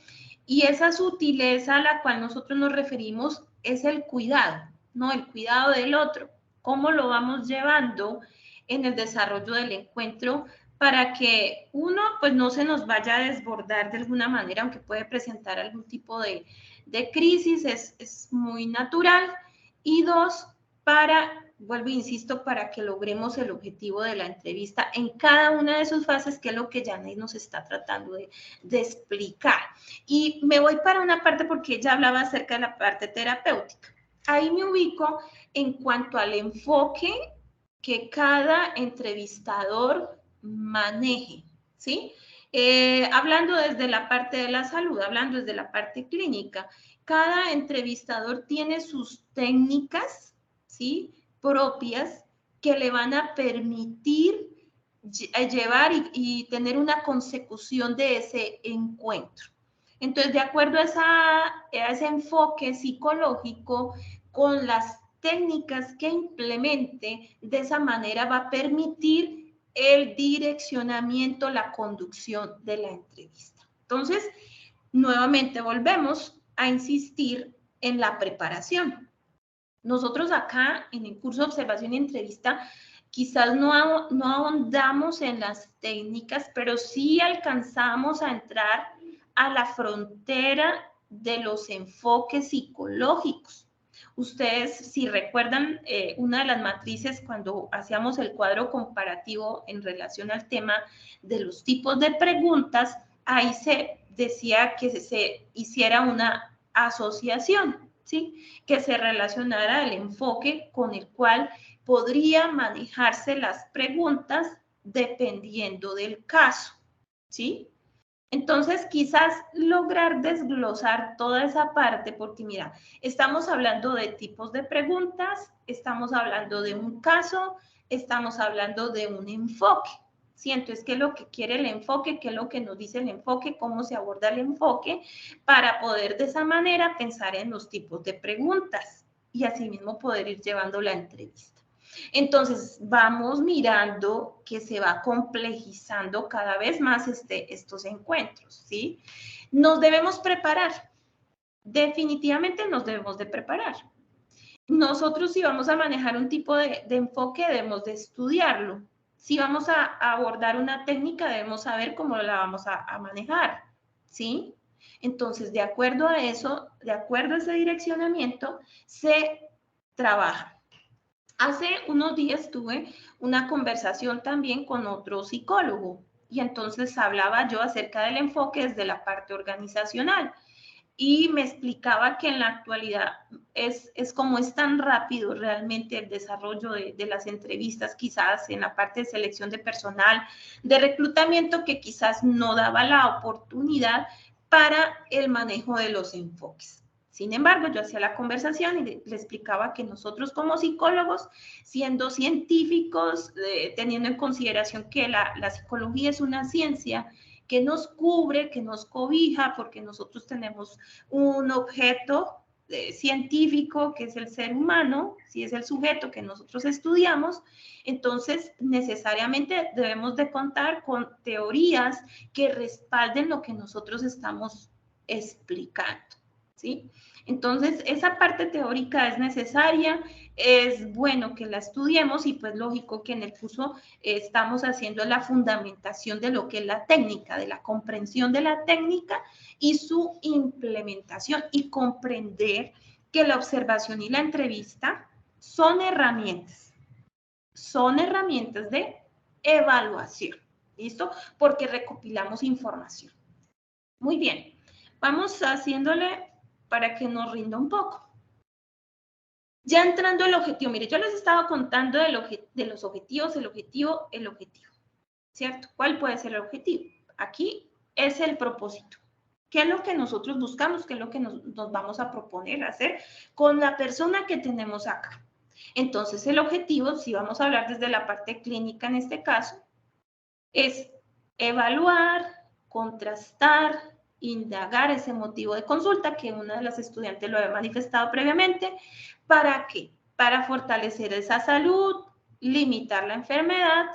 y esa sutileza a la cual nosotros nos referimos es el cuidado, ¿no? El cuidado del otro. ¿Cómo lo vamos llevando en el desarrollo del encuentro para que uno, pues no se nos vaya a desbordar de alguna manera, aunque puede presentar algún tipo de crisis, es muy natural, y dos, vuelvo e insisto, para que logremos el objetivo de la entrevista en cada una de sus fases, que es lo que Janet nos está tratando de explicar. Y me voy para una parte porque ella hablaba acerca de la parte terapéutica. Ahí me ubico en cuanto al enfoque que cada entrevistador maneje, ¿sí? Hablando desde la parte de la salud, hablando desde la parte clínica, cada entrevistador tiene sus técnicas, ¿sí?, propias que le van a permitir llevar y tener una consecución de ese encuentro. Entonces, de acuerdo a ese enfoque psicológico, con las técnicas que implemente, de esa manera va a permitir el direccionamiento, la conducción de la entrevista. Entonces, nuevamente volvemos a insistir en la preparación. Nosotros acá en el curso de observación y entrevista quizás no ahondamos en las técnicas, pero sí alcanzamos a entrar a la frontera de los enfoques psicológicos. Ustedes, si recuerdan, una de las matrices cuando hacíamos el cuadro comparativo en relación al tema de los tipos de preguntas, ahí se decía que se hiciera una asociación, ¿sí? Que se relacionara el enfoque con el cual podría manejarse las preguntas dependiendo del caso, ¿sí? Entonces, quizás lograr desglosar toda esa parte, porque mira, estamos hablando de tipos de preguntas, estamos hablando de un caso, estamos hablando de un enfoque, ¿sí? Entonces, ¿qué es lo que quiere el enfoque? ¿Qué es lo que nos dice el enfoque? ¿Cómo se aborda el enfoque? Para poder de esa manera pensar en los tipos de preguntas y asimismo poder ir llevando la entrevista. Entonces, vamos mirando que se va complejizando cada vez más estos encuentros, ¿sí? Nos debemos preparar. Definitivamente nos debemos de preparar. Nosotros, si vamos a manejar un tipo de enfoque, debemos de estudiarlo. Si vamos a abordar una técnica, debemos saber cómo la vamos a manejar, ¿sí? Entonces, de acuerdo a eso, de acuerdo a ese direccionamiento, se trabaja. Hace unos días tuve una conversación también con otro psicólogo y entonces hablaba yo acerca del enfoque desde la parte organizacional y me explicaba que en la actualidad es como es tan rápido realmente el desarrollo de las entrevistas, quizás en la parte de selección de personal, de reclutamiento, que quizás no daba la oportunidad para el manejo de los enfoques. Sin embargo, yo hacía la conversación y le explicaba que nosotros como psicólogos, siendo científicos, teniendo en consideración que la psicología es una ciencia que nos cubre, que nos cobija, porque nosotros tenemos un objeto científico que es el ser humano, si es el sujeto que nosotros estudiamos, entonces necesariamente debemos de contar con teorías que respalden lo que nosotros estamos explicando, ¿sí? Entonces, esa parte teórica es necesaria, es bueno que la estudiemos y pues lógico que en el curso estamos haciendo la fundamentación de lo que es la técnica, de la comprensión de la técnica y su implementación y comprender que la observación y la entrevista son herramientas de evaluación, ¿listo? Porque recopilamos información. Muy bien, vamos haciéndole para que nos rinda un poco. Ya entrando al objetivo, mire, yo les estaba contando de los objetivos, el objetivo, ¿cierto? ¿Cuál puede ser el objetivo? Aquí es el propósito. ¿Qué es lo que nosotros buscamos? ¿Qué es lo que nos vamos a proponer hacer con la persona que tenemos acá? Entonces, el objetivo, si vamos a hablar desde la parte clínica en este caso, es evaluar, contrastar, indagar ese motivo de consulta que una de las estudiantes lo había manifestado previamente. ¿Para qué? Para fortalecer esa salud, limitar la enfermedad,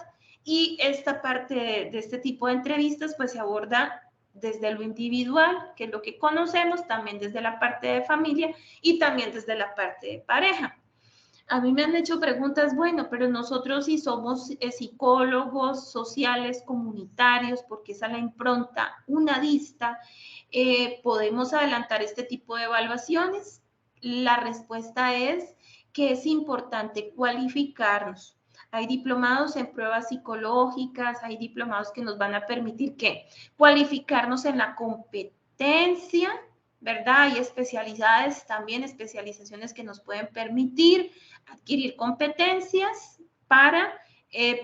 y esta parte de este tipo de entrevistas pues se aborda desde lo individual, que es lo que conocemos, también desde la parte de familia y también desde la parte de pareja. A mí me han hecho preguntas, bueno, pero nosotros si somos psicólogos sociales, comunitarios, porque esa es la impronta unadista, ¿podemos adelantar este tipo de evaluaciones? La respuesta es que es importante cualificarnos. Hay diplomados en pruebas psicológicas, hay diplomados que nos van a permitir ¿qué? Cualificarnos en la competencia, ¿verdad? Hay especialidades también, especializaciones que nos pueden permitir adquirir competencias para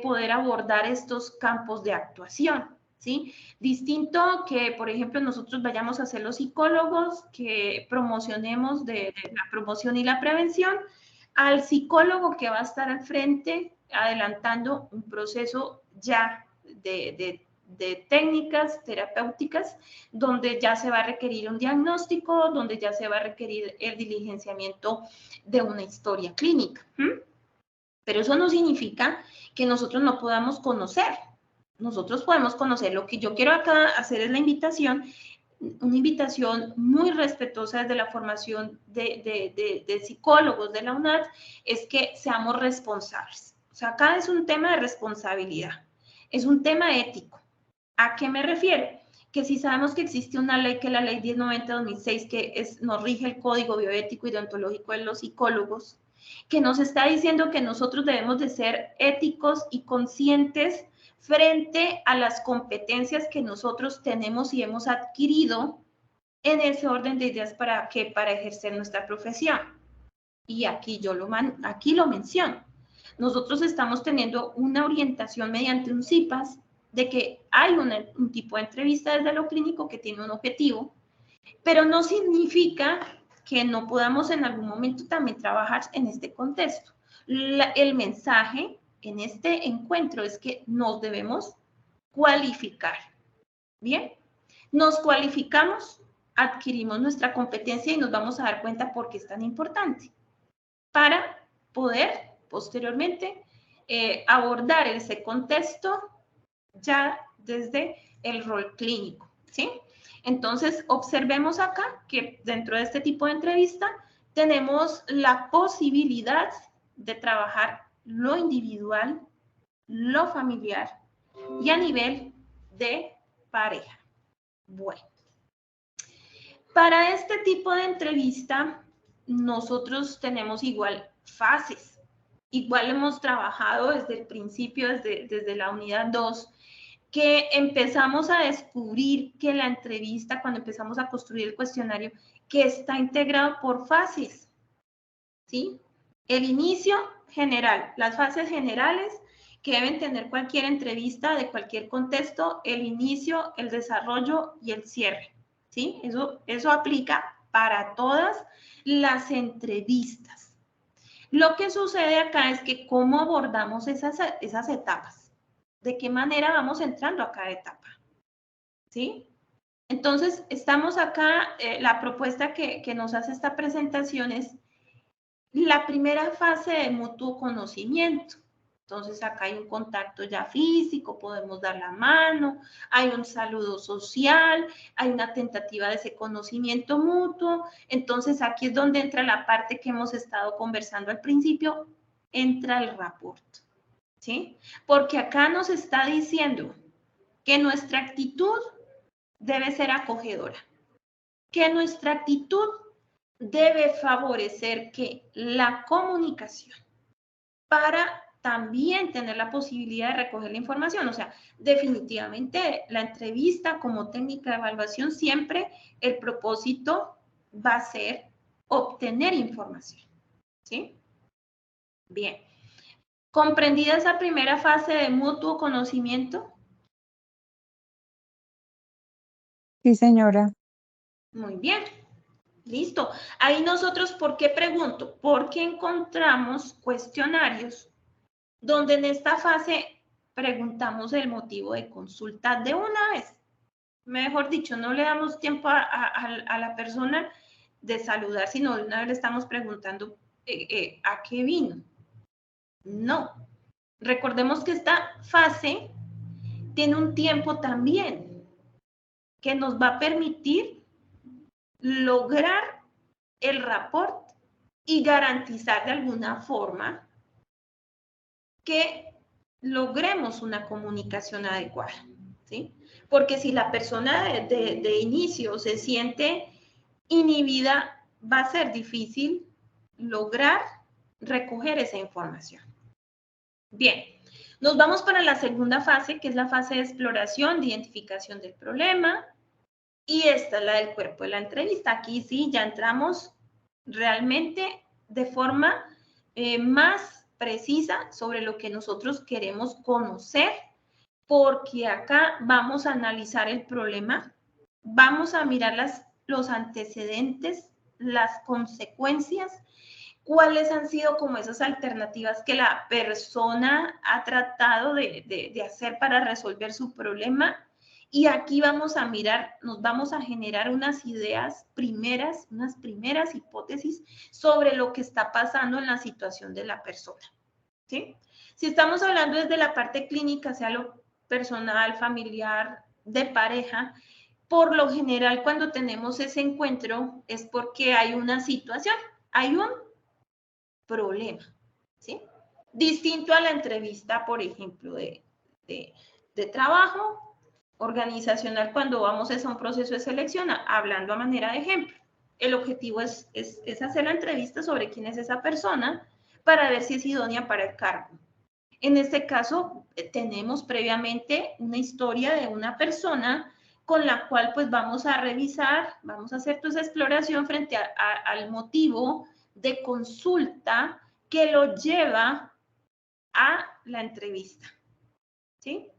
poder abordar estos campos de actuación, ¿sí? Distinto que, por ejemplo, nosotros vayamos a ser los psicólogos, que promocionemos de la promoción y la prevención, al psicólogo que va a estar al frente adelantando un proceso ya de técnicas terapéuticas, donde ya se va a requerir un diagnóstico, donde ya se va a requerir el diligenciamiento de una historia clínica. Pero eso no significa que nosotros no podamos conocer. Nosotros podemos conocer. Lo que yo quiero acá hacer es la invitación, una invitación muy respetuosa desde la formación de psicólogos de la UNAD, es que seamos responsables. O sea, acá es un tema de responsabilidad, es un tema ético. ¿A qué me refiero? Que si sabemos que existe una ley, que es la ley 1090-2006, que nos rige el código bioético y deontológico de los psicólogos, que nos está diciendo que nosotros debemos de ser éticos y conscientes frente a las competencias que nosotros tenemos y hemos adquirido en ese orden de ideas para ejercer nuestra profesión. Y aquí aquí lo menciono. Nosotros estamos teniendo una orientación mediante un CIPAS de que hay un tipo de entrevista desde lo clínico que tiene un objetivo, pero no significa que no podamos en algún momento también trabajar en este contexto. El mensaje en este encuentro es que nos debemos cualificar. ¿Bien? Nos cualificamos, adquirimos nuestra competencia y nos vamos a dar cuenta por qué es tan importante para poder posteriormente abordar ese contexto ya desde el rol clínico, ¿sí? Entonces, observemos acá que dentro de este tipo de entrevista tenemos la posibilidad de trabajar lo individual, lo familiar y a nivel de pareja. Bueno, para este tipo de entrevista, nosotros tenemos igual fases. Igual hemos trabajado desde el principio, desde la unidad 2, que empezamos a descubrir que la entrevista, cuando empezamos a construir el cuestionario, que está integrado por fases, ¿sí? El inicio general, las fases generales que deben tener cualquier entrevista de cualquier contexto, el inicio, el desarrollo y el cierre, ¿sí? Eso aplica para todas las entrevistas. Lo que sucede acá es que cómo abordamos esas etapas. ¿De qué manera vamos entrando a cada etapa? ¿Sí? Entonces, estamos acá, la propuesta que nos hace esta presentación es la primera fase de mutuo conocimiento. Entonces, acá hay un contacto ya físico, podemos dar la mano, hay un saludo social, hay una tentativa de ese conocimiento mutuo. Entonces, aquí es donde entra la parte que hemos estado conversando al principio, entra el rapport. ¿Sí? Porque acá nos está diciendo que nuestra actitud debe ser acogedora, que nuestra actitud debe favorecer que la comunicación para también tener la posibilidad de recoger la información. O sea, definitivamente la entrevista como técnica de evaluación siempre el propósito va a ser obtener información. ¿Sí? Bien. ¿Comprendida esa primera fase de mutuo conocimiento? Sí, señora. Muy bien. Listo. Ahí nosotros, ¿por qué pregunto? Porque encontramos cuestionarios donde en esta fase preguntamos el motivo de consulta de una vez. Mejor dicho, no le damos tiempo a la persona de saludar, sino de una vez le estamos preguntando ¿a qué vino? No. Recordemos que esta fase tiene un tiempo también que nos va a permitir lograr el rapport y garantizar de alguna forma que logremos una comunicación adecuada, ¿sí? Porque si la persona de inicio se siente inhibida, va a ser difícil lograr recoger esa información. Bien, nos vamos para la segunda fase, que es la fase de exploración, de identificación del problema. Y esta es la del cuerpo de la entrevista. Aquí sí, ya entramos realmente de forma más precisa sobre lo que nosotros queremos conocer, porque acá vamos a analizar el problema, vamos a mirar los antecedentes, las consecuencias, cuáles han sido como esas alternativas que la persona ha tratado de hacer para resolver su problema. Y aquí vamos a mirar, nos vamos a generar unas ideas primeras, unas primeras hipótesis sobre lo que está pasando en la situación de la persona, ¿sí? Si estamos hablando desde la parte clínica, sea lo personal, familiar, de pareja, por lo general cuando tenemos ese encuentro es porque hay una situación, hay un problema, ¿sí? Distinto a la entrevista, por ejemplo, de trabajo organizacional, cuando vamos a un proceso de selección, hablando a manera de ejemplo. El objetivo es hacer la entrevista sobre quién es esa persona para ver si es idónea para el cargo. En este caso, tenemos previamente una historia de una persona con la cual pues vamos a revisar, vamos a hacer toda esa exploración frente al motivo de consulta que lo lleva a la entrevista, ¿sí?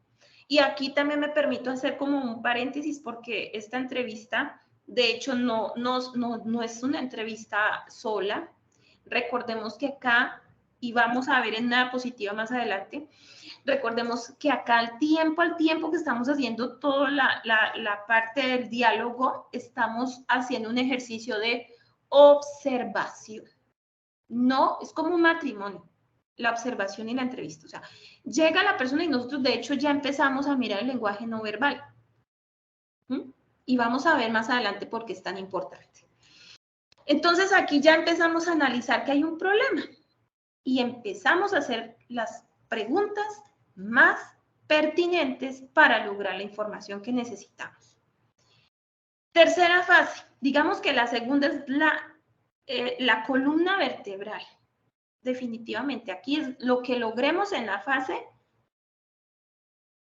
Y aquí también me permito hacer como un paréntesis porque esta entrevista, de hecho, no es una entrevista sola. Recordemos que acá, y vamos a ver en una diapositiva más adelante, recordemos que acá al tiempo que estamos haciendo toda la parte del diálogo, estamos haciendo un ejercicio de observación. No, es como un matrimonio, la observación y la entrevista. O sea, llega la persona y nosotros de hecho ya empezamos a mirar el lenguaje no verbal. Y vamos a ver más adelante por qué es tan importante. Entonces aquí ya empezamos a analizar que hay un problema y empezamos a hacer las preguntas más pertinentes para lograr la información que necesitamos. Tercera fase, digamos que la segunda es la columna vertebral. Definitivamente, aquí es lo que logremos en la fase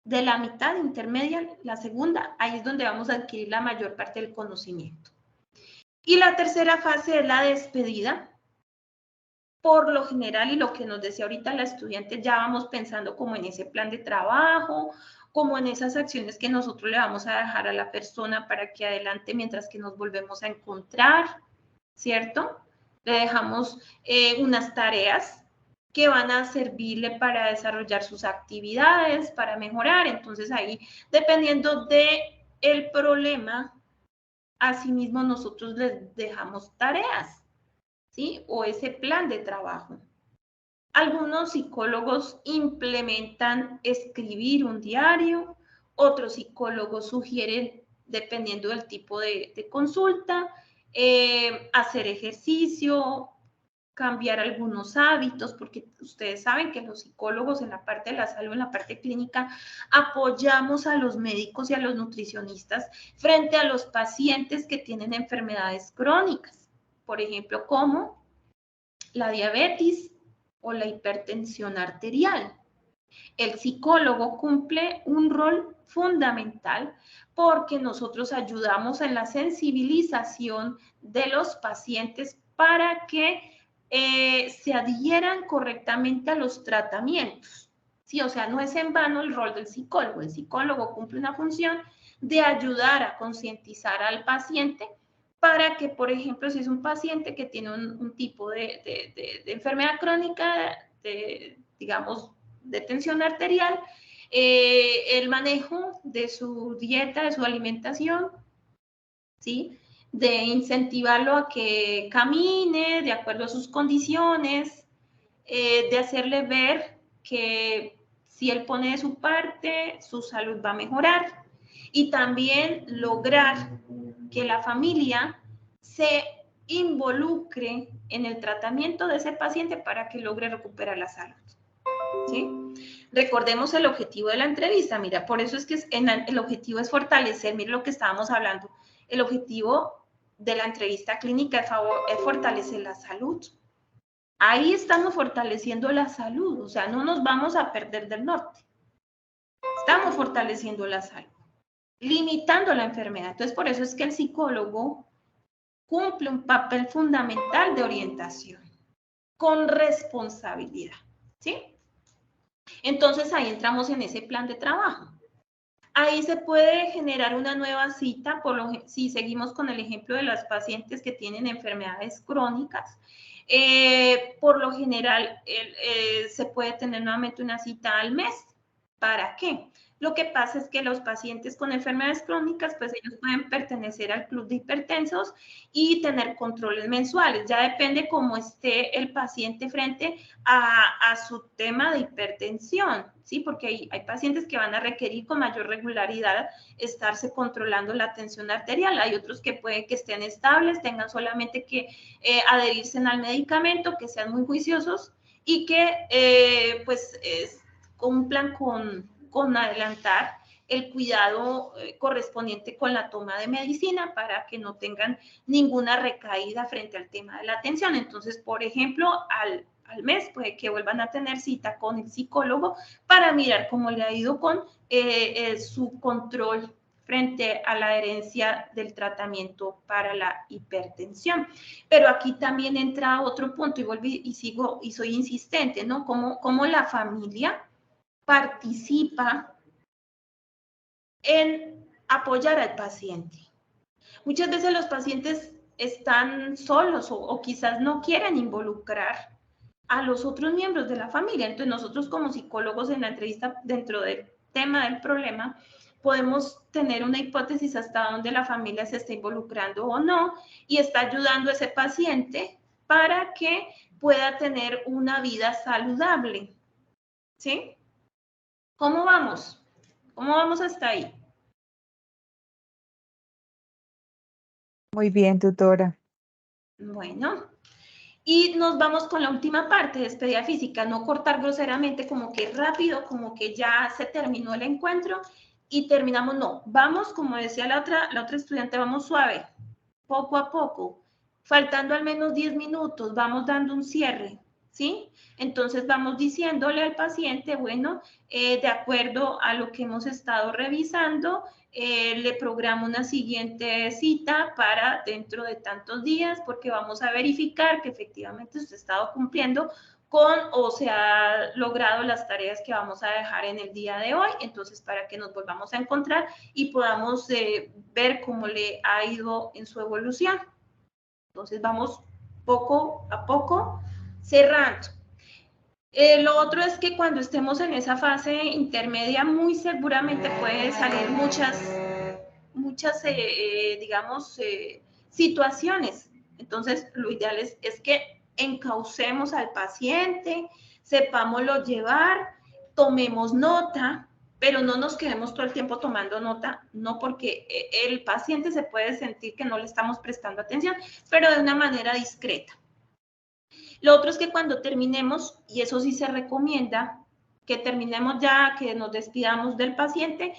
de la mitad intermedia, la segunda, ahí es donde vamos a adquirir la mayor parte del conocimiento. Y la tercera fase es la despedida. Por lo general, y lo que nos decía ahorita la estudiante, ya vamos pensando como en ese plan de trabajo, como en esas acciones que nosotros le vamos a dejar a la persona para que adelante mientras que nos volvemos a encontrar, ¿cierto? Le dejamos unas tareas que van a servirle para desarrollar sus actividades, para mejorar. Entonces ahí, dependiendo del problema, asimismo nosotros les dejamos tareas, ¿sí? O ese plan de trabajo. Algunos psicólogos implementan escribir un diario, otros psicólogos sugieren, dependiendo del tipo de consulta, hacer ejercicio, cambiar algunos hábitos, porque ustedes saben que los psicólogos en la parte de la salud, en la parte clínica, apoyamos a los médicos y a los nutricionistas frente a los pacientes que tienen enfermedades crónicas, por ejemplo, como la diabetes o la hipertensión arterial. El psicólogo cumple un rol fundamental porque nosotros ayudamos en la sensibilización de los pacientes para que se adhieran correctamente a los tratamientos. Sí, o sea, no es en vano el rol del psicólogo. El psicólogo cumple una función de ayudar a concientizar al paciente para que, por ejemplo, si es un paciente que tiene un tipo de enfermedad crónica, digamos, de tensión arterial, el manejo de su dieta, de su alimentación, ¿sí? De incentivarlo a que camine de acuerdo a sus condiciones, de hacerle ver que si él pone de su parte, su salud va a mejorar. Y también lograr que la familia se involucre en el tratamiento de ese paciente para que logre recuperar la salud. ¿Sí? Recordemos el objetivo de la entrevista. Mira, por eso es que el objetivo es fortalecer, mira lo que estábamos hablando. El objetivo de la entrevista clínica es fortalecer la salud. Ahí estamos fortaleciendo la salud, o sea, no nos vamos a perder del norte. Estamos fortaleciendo la salud, limitando la enfermedad. Entonces, por eso es que el psicólogo cumple un papel fundamental de orientación, con responsabilidad, ¿sí? Entonces, ahí entramos en ese plan de trabajo. Ahí se puede generar una nueva cita, si seguimos con el ejemplo de las pacientes que tienen enfermedades crónicas. Por lo general, se puede tener nuevamente una cita al mes. ¿Para qué? Lo que pasa es que los pacientes con enfermedades crónicas, pues ellos pueden pertenecer al club de hipertensos y tener controles mensuales. Ya depende cómo esté el paciente frente a su tema de hipertensión, ¿sí? Porque hay pacientes que van a requerir con mayor regularidad estarse controlando la tensión arterial. Hay otros que pueden que estén estables, tengan solamente que adherirse al medicamento, que sean muy juiciosos y que pues cumplan con adelantar el cuidado correspondiente con la toma de medicina para que no tengan ninguna recaída frente al tema de la atención. Entonces, por ejemplo, al al mes, puede que vuelvan a tener cita con el psicólogo para mirar cómo le ha ido con su control frente a la adherencia del tratamiento para la hipertensión. Pero aquí también entra otro punto y volví y sigo y soy insistente, ¿no? Cómo la familia participa en apoyar al paciente. Muchas veces los pacientes están solos o quizás no quieren involucrar a los otros miembros de la familia. Entonces nosotros como psicólogos en la entrevista dentro del tema del problema podemos tener una hipótesis hasta dónde la familia se está involucrando o no y está ayudando a ese paciente para que pueda tener una vida saludable. ¿Sí? ¿Cómo vamos? ¿Cómo vamos hasta ahí? Muy bien, tutora. Bueno, y nos vamos con la última parte, despedida física, no cortar groseramente como que rápido, como que ya se terminó el encuentro y terminamos, no, vamos, como decía la otra estudiante, vamos suave, poco a poco, faltando al menos 10 minutos, vamos dando un cierre, ¿sí? Entonces vamos diciéndole al paciente, bueno, de acuerdo a lo que hemos estado revisando, le programo una siguiente cita para dentro de tantos días porque vamos a verificar que efectivamente usted ha estado cumpliendo con o se ha logrado las tareas que vamos a dejar en el día de hoy, entonces para que nos volvamos a encontrar y podamos ver cómo le ha ido en su evolución. Entonces vamos poco a poco cerrando. Lo otro es que cuando estemos en esa fase intermedia, muy seguramente puede salir muchas digamos, situaciones. Entonces, lo ideal es que encaucemos al paciente, sepámoslo llevar, tomemos nota, pero no nos quedemos todo el tiempo tomando nota, no porque el paciente se puede sentir que no le estamos prestando atención, pero de una manera discreta. Lo otro es que cuando terminemos, y eso sí se recomienda, que terminemos ya, que nos despidamos del paciente,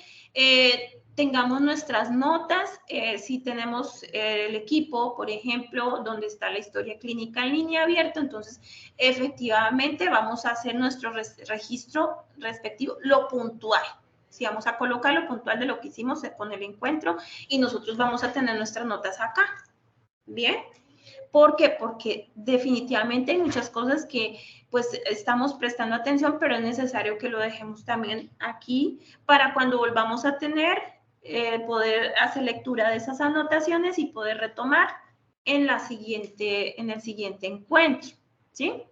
tengamos nuestras notas, si tenemos el equipo, por ejemplo, donde está la historia clínica en línea abierta, entonces efectivamente vamos a hacer nuestro registro respectivo, lo puntual. Si vamos a colocar lo puntual de lo que hicimos con el encuentro y nosotros vamos a tener nuestras notas acá. ¿Bien? ¿Por qué? Porque definitivamente hay muchas cosas que pues estamos prestando atención, pero es necesario que lo dejemos también aquí para cuando volvamos a tener, poder hacer lectura de esas anotaciones y poder retomar en el siguiente encuentro, ¿sí?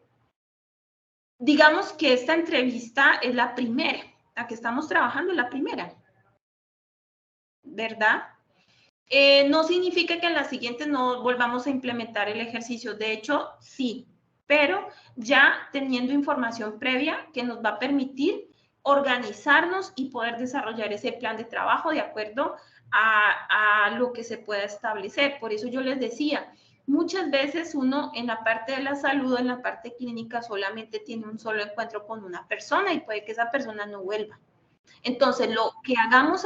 Digamos que esta entrevista es la primera, la que estamos trabajando es la primera, ¿verdad? No significa que en las siguientes no volvamos a implementar el ejercicio. De hecho, sí, pero ya teniendo información previa que nos va a permitir organizarnos y poder desarrollar ese plan de trabajo de acuerdo a lo que se pueda establecer. Por eso yo les decía, muchas veces uno en la parte de la salud, en la parte clínica, solamente tiene un solo encuentro con una persona y puede que esa persona no vuelva. Entonces, lo que hagamos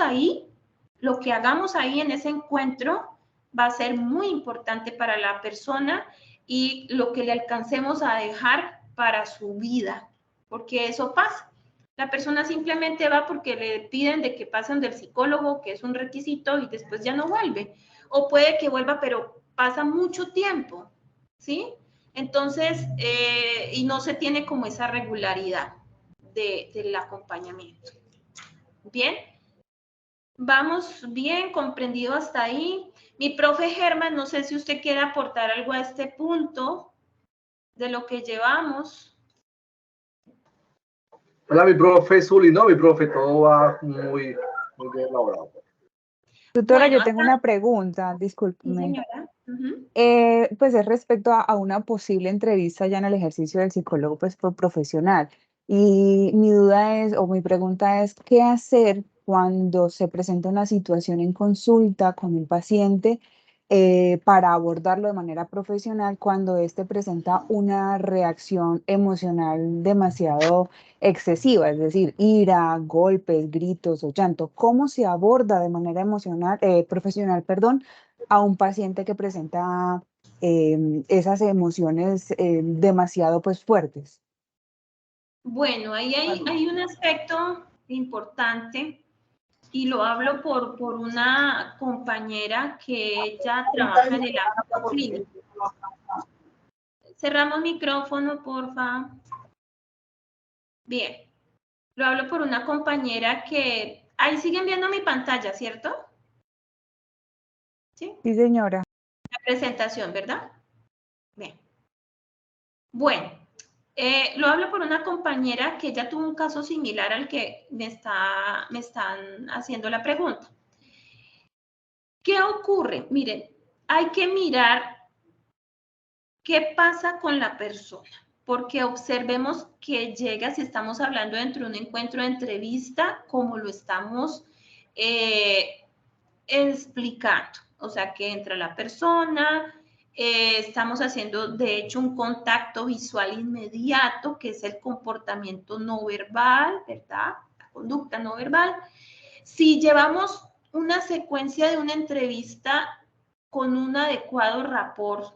ahí en ese encuentro va a ser muy importante para la persona y lo que le alcancemos a dejar para su vida, porque eso pasa. La persona simplemente va porque le piden de que pasen del psicólogo, que es un requisito, y después ya no vuelve. O puede que vuelva, pero pasa mucho tiempo, ¿sí? Entonces, y no se tiene como esa regularidad del acompañamiento. Bien. Vamos bien, comprendido hasta ahí. Mi profe Germán, no sé si usted quiere aportar algo a este punto de lo que llevamos. Hola, mi profe Zuli, no, mi profe, todo va muy bien elaborado. Tutora, Bueno, yo tengo una pregunta, Sí, discúlpeme. señora. Pues es respecto a una posible entrevista ya en el ejercicio del psicólogo pues, profesional. Y mi duda es, o mi pregunta es, ¿qué hacer cuando se presenta una situación en consulta con un paciente para abordarlo de manera profesional cuando éste presenta una reacción emocional demasiado excesiva, es decir, ira, golpes, gritos o llanto? ¿Cómo se aborda de manera emocional, profesional, perdón, a un paciente que presenta esas emociones demasiado pues fuertes. Bueno, ahí hay un aspecto importante y lo hablo por una compañera que ella trabaja en el ámbito clínico. Cerramos micrófono, porfa. Bien, lo hablo por una compañera que... Ahí siguen viendo mi pantalla, ¿cierto? ¿Sí? Sí, señora. La presentación, ¿verdad? Bien. Bueno, lo hablo por una compañera que ya tuvo un caso similar al que me están haciendo la pregunta. ¿Qué ocurre? Miren, hay que mirar qué pasa con la persona, porque observemos que llega, si estamos hablando dentro de un encuentro de entrevista, como lo estamos explicando. O sea, que entra la persona, estamos haciendo, de hecho, un contacto visual inmediato, que es el comportamiento no verbal, ¿verdad? La conducta no verbal. Si llevamos una secuencia de una entrevista con un adecuado rapport,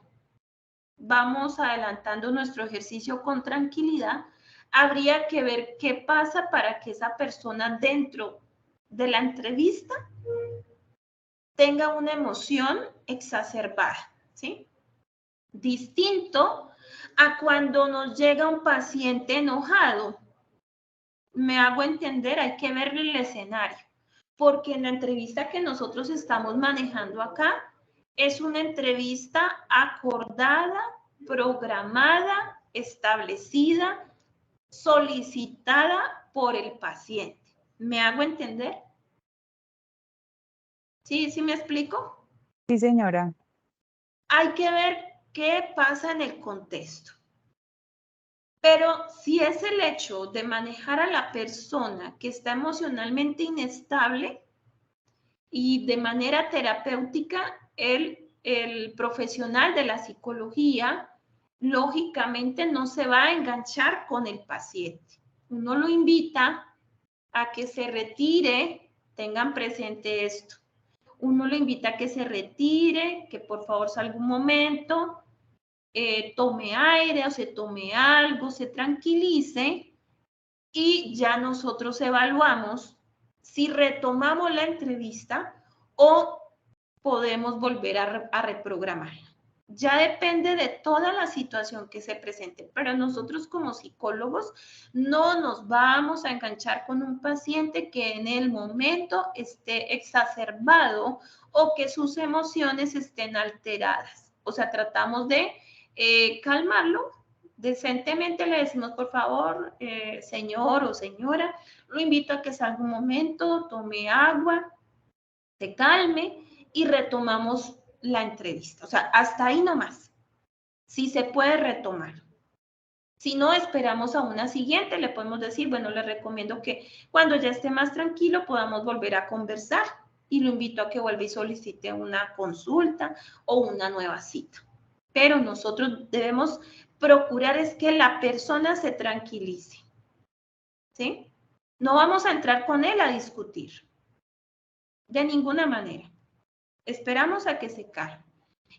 vamos adelantando nuestro ejercicio con tranquilidad, habría que ver qué pasa para que esa persona dentro de la entrevista tenga una emoción exacerbada, ¿sí? Distinto a cuando nos llega un paciente enojado. Me hago entender, hay que ver el escenario, porque en la entrevista que nosotros estamos manejando acá es una entrevista acordada, programada, establecida, solicitada por el paciente. ¿Me hago entender? ¿Sí? ¿Sí me explico? Sí, señora. Hay que ver qué pasa en el contexto. Pero si es el hecho de manejar a la persona que está emocionalmente inestable y de manera terapéutica, el profesional de la psicología lógicamente no se va a enganchar con el paciente. Uno lo invita a que se retire, tengan presente esto. Uno lo invita a que se retire, que por favor salga un momento, tome aire o se tome algo, se tranquilice y ya nosotros evaluamos si retomamos la entrevista o podemos volver a reprogramarla. Ya depende de toda la situación que se presente, pero nosotros como psicólogos no nos vamos a enganchar con un paciente que en el momento esté exacerbado o que sus emociones estén alteradas. O sea, tratamos de calmarlo. Decentemente le decimos, por favor, señor o señora, lo invito a que salga un momento, tome agua, se calme y retomamos la entrevista. O sea, hasta ahí nomás. Sí se puede retomar. Si no, esperamos a una siguiente, le podemos decir, bueno, le recomiendo que cuando ya esté más tranquilo podamos volver a conversar y lo invito a que vuelva y solicite una consulta o una nueva cita. Pero nosotros debemos procurar es que la persona se tranquilice, ¿sí? No vamos a entrar con él a discutir, de ninguna manera. Esperamos a que se calme.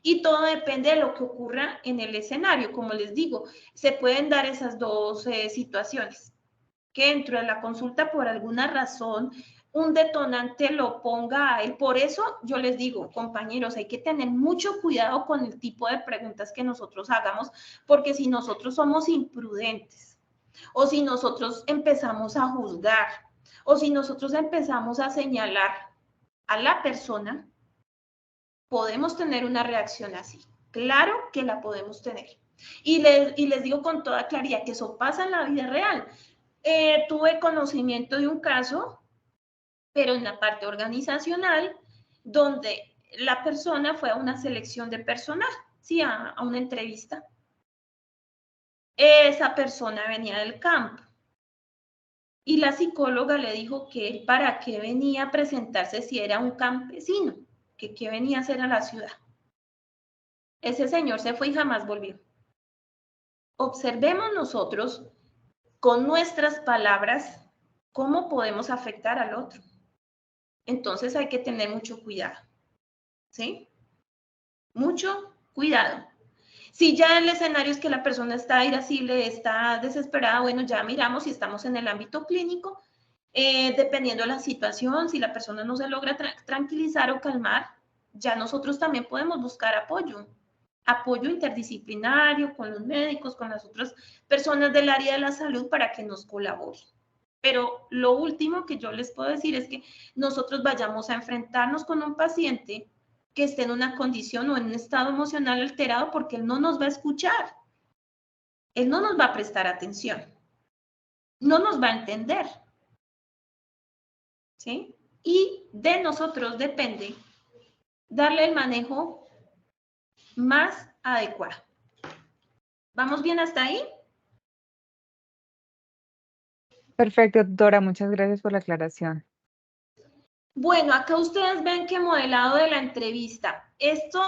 Y todo depende de lo que ocurra en el escenario. Como les digo, se pueden dar esas dos situaciones. Que dentro de la consulta, por alguna razón, un detonante lo ponga a él. Por eso yo les digo, compañeros, hay que tener mucho cuidado con el tipo de preguntas que nosotros hagamos, porque si nosotros somos imprudentes, o si nosotros empezamos a juzgar, o si nosotros empezamos a señalar a la persona, podemos tener una reacción así. Claro que la podemos tener. Y les digo con toda claridad que eso pasa en la vida real. Tuve conocimiento de un caso, pero en la parte organizacional, donde la persona fue a una selección de personal, sí, a una entrevista. Esa persona venía del campo. Y la psicóloga le dijo que él para qué venía a presentarse si era un campesino, que qué venía a hacer a la ciudad. Ese señor se fue y jamás volvió. Observemos nosotros con nuestras palabras cómo podemos afectar al otro. Entonces hay que tener mucho cuidado, ¿sí? Mucho cuidado. Si ya el escenario es que la persona está irascible, está desesperada, bueno, ya miramos si estamos en el ámbito clínico, dependiendo de la situación, si la persona no se logra tranquilizar o calmar, ya nosotros también podemos buscar apoyo interdisciplinario con los médicos, con las otras personas del área de la salud para que nos colaboren. Pero lo último que yo les puedo decir es que nosotros vayamos a enfrentarnos con un paciente que esté en una condición o en un estado emocional alterado, porque él no nos va a escuchar, él no nos va a prestar atención, no nos va a entender, ¿sí? Y de nosotros depende darle el manejo más adecuado. ¿Vamos bien hasta ahí? Perfecto, doctora, muchas gracias por la aclaración. Bueno, acá ustedes ven que modelado de la entrevista. Esto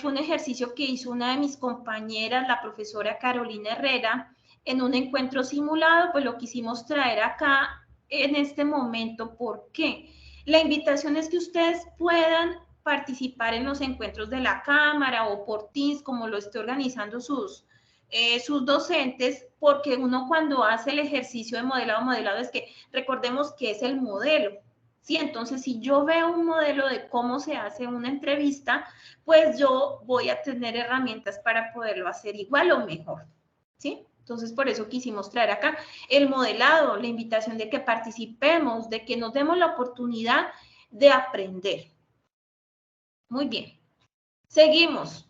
fue un ejercicio que hizo una de mis compañeras, la profesora Carolina Herrera, en un encuentro simulado, pues lo quisimos traer acá en este momento. ¿Por qué? La invitación es que ustedes puedan participar en los encuentros de la Cámara o por Teams, como lo esté organizando sus docentes, porque uno cuando hace el ejercicio de modelado es que recordemos que es el modelo. ¿Sí? Entonces, si yo veo un modelo de cómo se hace una entrevista, pues yo voy a tener herramientas para poderlo hacer igual o mejor. ¿Sí? Entonces, por eso quisimos traer acá el modelado, la invitación de que participemos, de que nos demos la oportunidad de aprender. Muy bien. Seguimos.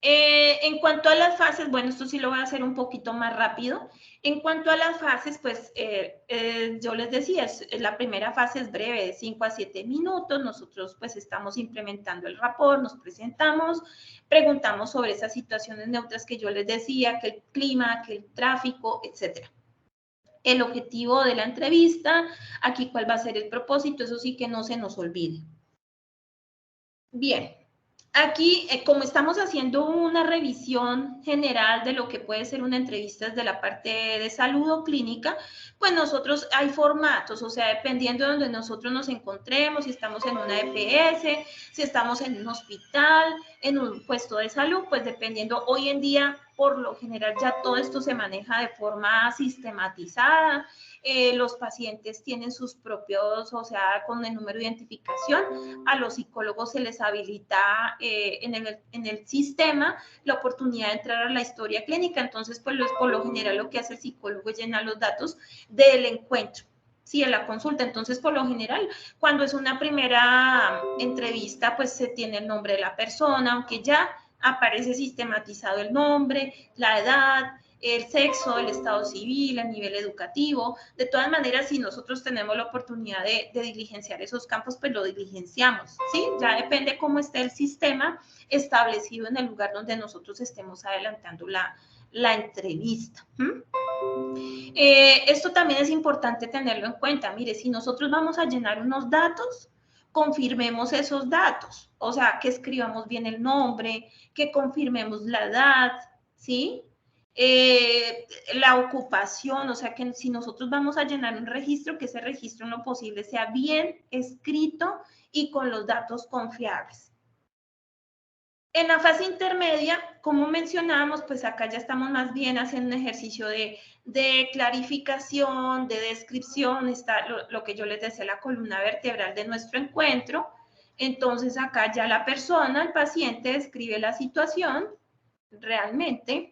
En cuanto a las fases, bueno, esto sí lo voy a hacer un poquito más rápido. En cuanto a las fases, pues yo les decía, la primera fase es breve, de 5 a 7 minutos. Nosotros pues estamos implementando el rapport, nos presentamos, preguntamos sobre esas situaciones neutras que yo les decía, que el clima, que el tráfico, etcétera. El objetivo de la entrevista, aquí cuál va a ser el propósito, eso sí que no se nos olvide. Bien. Aquí, como estamos haciendo una revisión general de lo que puede ser una entrevista desde la parte de salud o clínica, pues nosotros hay formatos, o sea, dependiendo de donde nosotros nos encontremos, si estamos en una EPS, si estamos en un hospital, en un puesto de salud, pues dependiendo, hoy en día, por lo general, ya todo esto se maneja de forma sistematizada. Los pacientes tienen sus propios, o sea, con el número de identificación, a los psicólogos se les habilita en el sistema la oportunidad de entrar a la historia clínica. Entonces, pues por lo general lo que hace el psicólogo es llenar los datos del encuentro, sí, en la consulta. Entonces, por lo general, cuando es una primera entrevista, pues se tiene el nombre de la persona, aunque ya aparece sistematizado el nombre, la edad, el sexo, el estado civil, el nivel educativo. De todas maneras, si nosotros tenemos la oportunidad de diligenciar esos campos, pues lo diligenciamos, ¿sí? Ya depende cómo esté el sistema establecido en el lugar donde nosotros estemos adelantando la entrevista. Esto también es importante tenerlo en cuenta. Mire, si nosotros vamos a llenar unos datos, confirmemos esos datos. O sea, que escribamos bien el nombre, que confirmemos la edad, ¿sí? La ocupación, o sea que si nosotros vamos a llenar un registro, que ese registro en lo posible sea bien escrito y con los datos confiables. En la fase intermedia, como mencionábamos, pues acá ya estamos más bien haciendo un ejercicio de clarificación, de descripción, está lo que yo les decía, la columna vertebral de nuestro encuentro. Entonces acá ya la persona, el paciente, describe la situación realmente.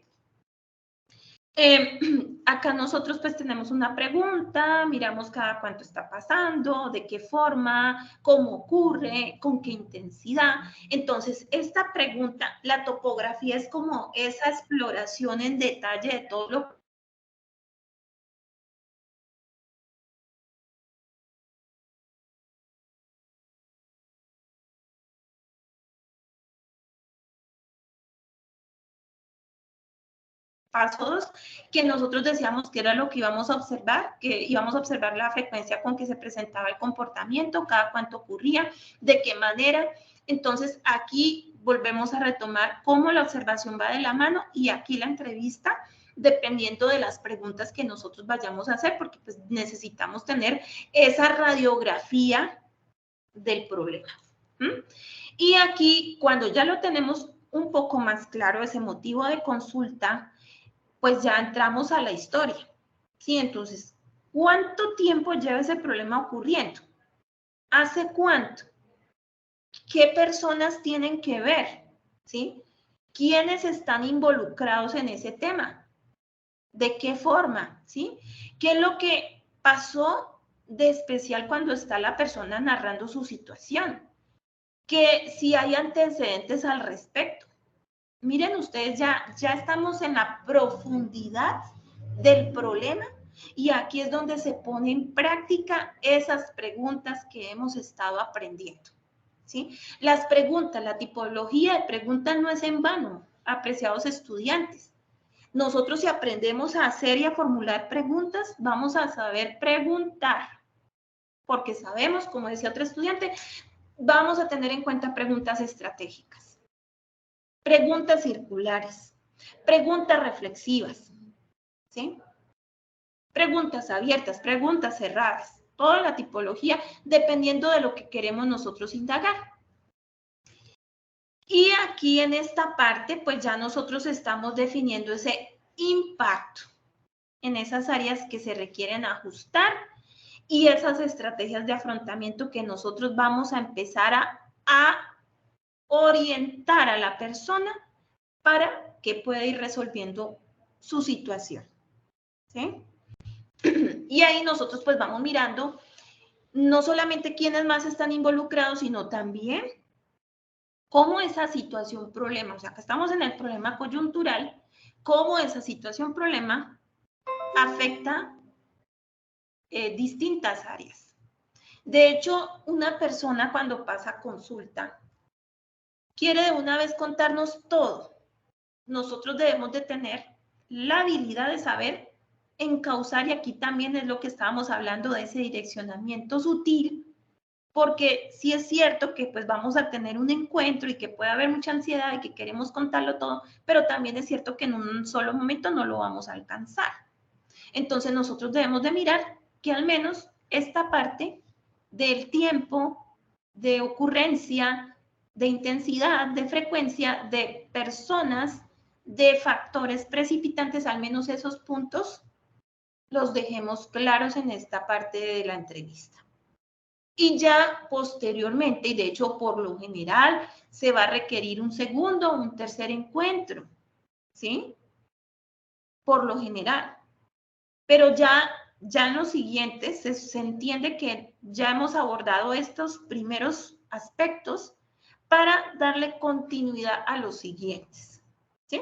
Acá nosotros pues tenemos una pregunta, miramos cada cuánto está pasando, de qué forma, cómo ocurre, con qué intensidad. Entonces, esta pregunta, la topografía es como esa exploración en detalle de todo lo pasos que nosotros decíamos que era lo que íbamos a observar, que íbamos a observar la frecuencia con que se presentaba el comportamiento, cada cuánto ocurría, de qué manera. Entonces, aquí volvemos a retomar cómo la observación va de la mano y aquí la entrevista, dependiendo de las preguntas que nosotros vayamos a hacer, porque pues necesitamos tener esa radiografía del problema. Y aquí, cuando ya lo tenemos un poco más claro ese motivo de consulta, pues ya entramos a la historia, ¿sí? Entonces, ¿cuánto tiempo lleva ese problema ocurriendo? ¿Hace cuánto? ¿Qué personas tienen que ver? ¿Sí? ¿Quiénes están involucrados en ese tema? ¿De qué forma? ¿Sí? ¿Qué es lo que pasó de especial cuando está la persona narrando su situación? Que si hay antecedentes al respecto. Miren ustedes, ya estamos en la profundidad del problema y aquí es donde se pone en práctica esas preguntas que hemos estado aprendiendo, ¿sí? Las preguntas, la tipología de preguntas no es en vano, apreciados estudiantes. Nosotros si aprendemos a hacer y a formular preguntas, vamos a saber preguntar, porque sabemos, como decía otro estudiante, vamos a tener en cuenta preguntas estratégicas, preguntas circulares, preguntas reflexivas, ¿sí? Preguntas abiertas, preguntas cerradas, toda la tipología, dependiendo de lo que queremos nosotros indagar. Y aquí en esta parte, pues ya nosotros estamos definiendo ese impacto en esas áreas que se requieren ajustar y esas estrategias de afrontamiento que nosotros vamos a empezar a orientar a la persona para que pueda ir resolviendo su situación, ¿sí? Y ahí nosotros pues vamos mirando no solamente quiénes más están involucrados, sino también cómo esa situación problema, o sea, que estamos en el problema coyuntural, cómo esa situación problema afecta distintas áreas. De hecho, una persona cuando pasa consulta quiere de una vez contarnos todo. Nosotros debemos de tener la habilidad de saber encauzar, y aquí también es lo que estábamos hablando de ese direccionamiento sutil, porque sí es cierto que pues vamos a tener un encuentro y que puede haber mucha ansiedad y que queremos contarlo todo, pero también es cierto que en un solo momento no lo vamos a alcanzar. Entonces nosotros debemos de mirar que al menos esta parte del tiempo, de ocurrencia, de intensidad, de frecuencia, de personas, de factores precipitantes, al menos esos puntos, los dejemos claros en esta parte de la entrevista. Y ya posteriormente, y de hecho por lo general, se va a requerir un segundo o un tercer encuentro, ¿sí? Por lo general. Pero ya en los siguientes se entiende que ya hemos abordado estos primeros aspectos para darle continuidad a los siguientes, ¿sí?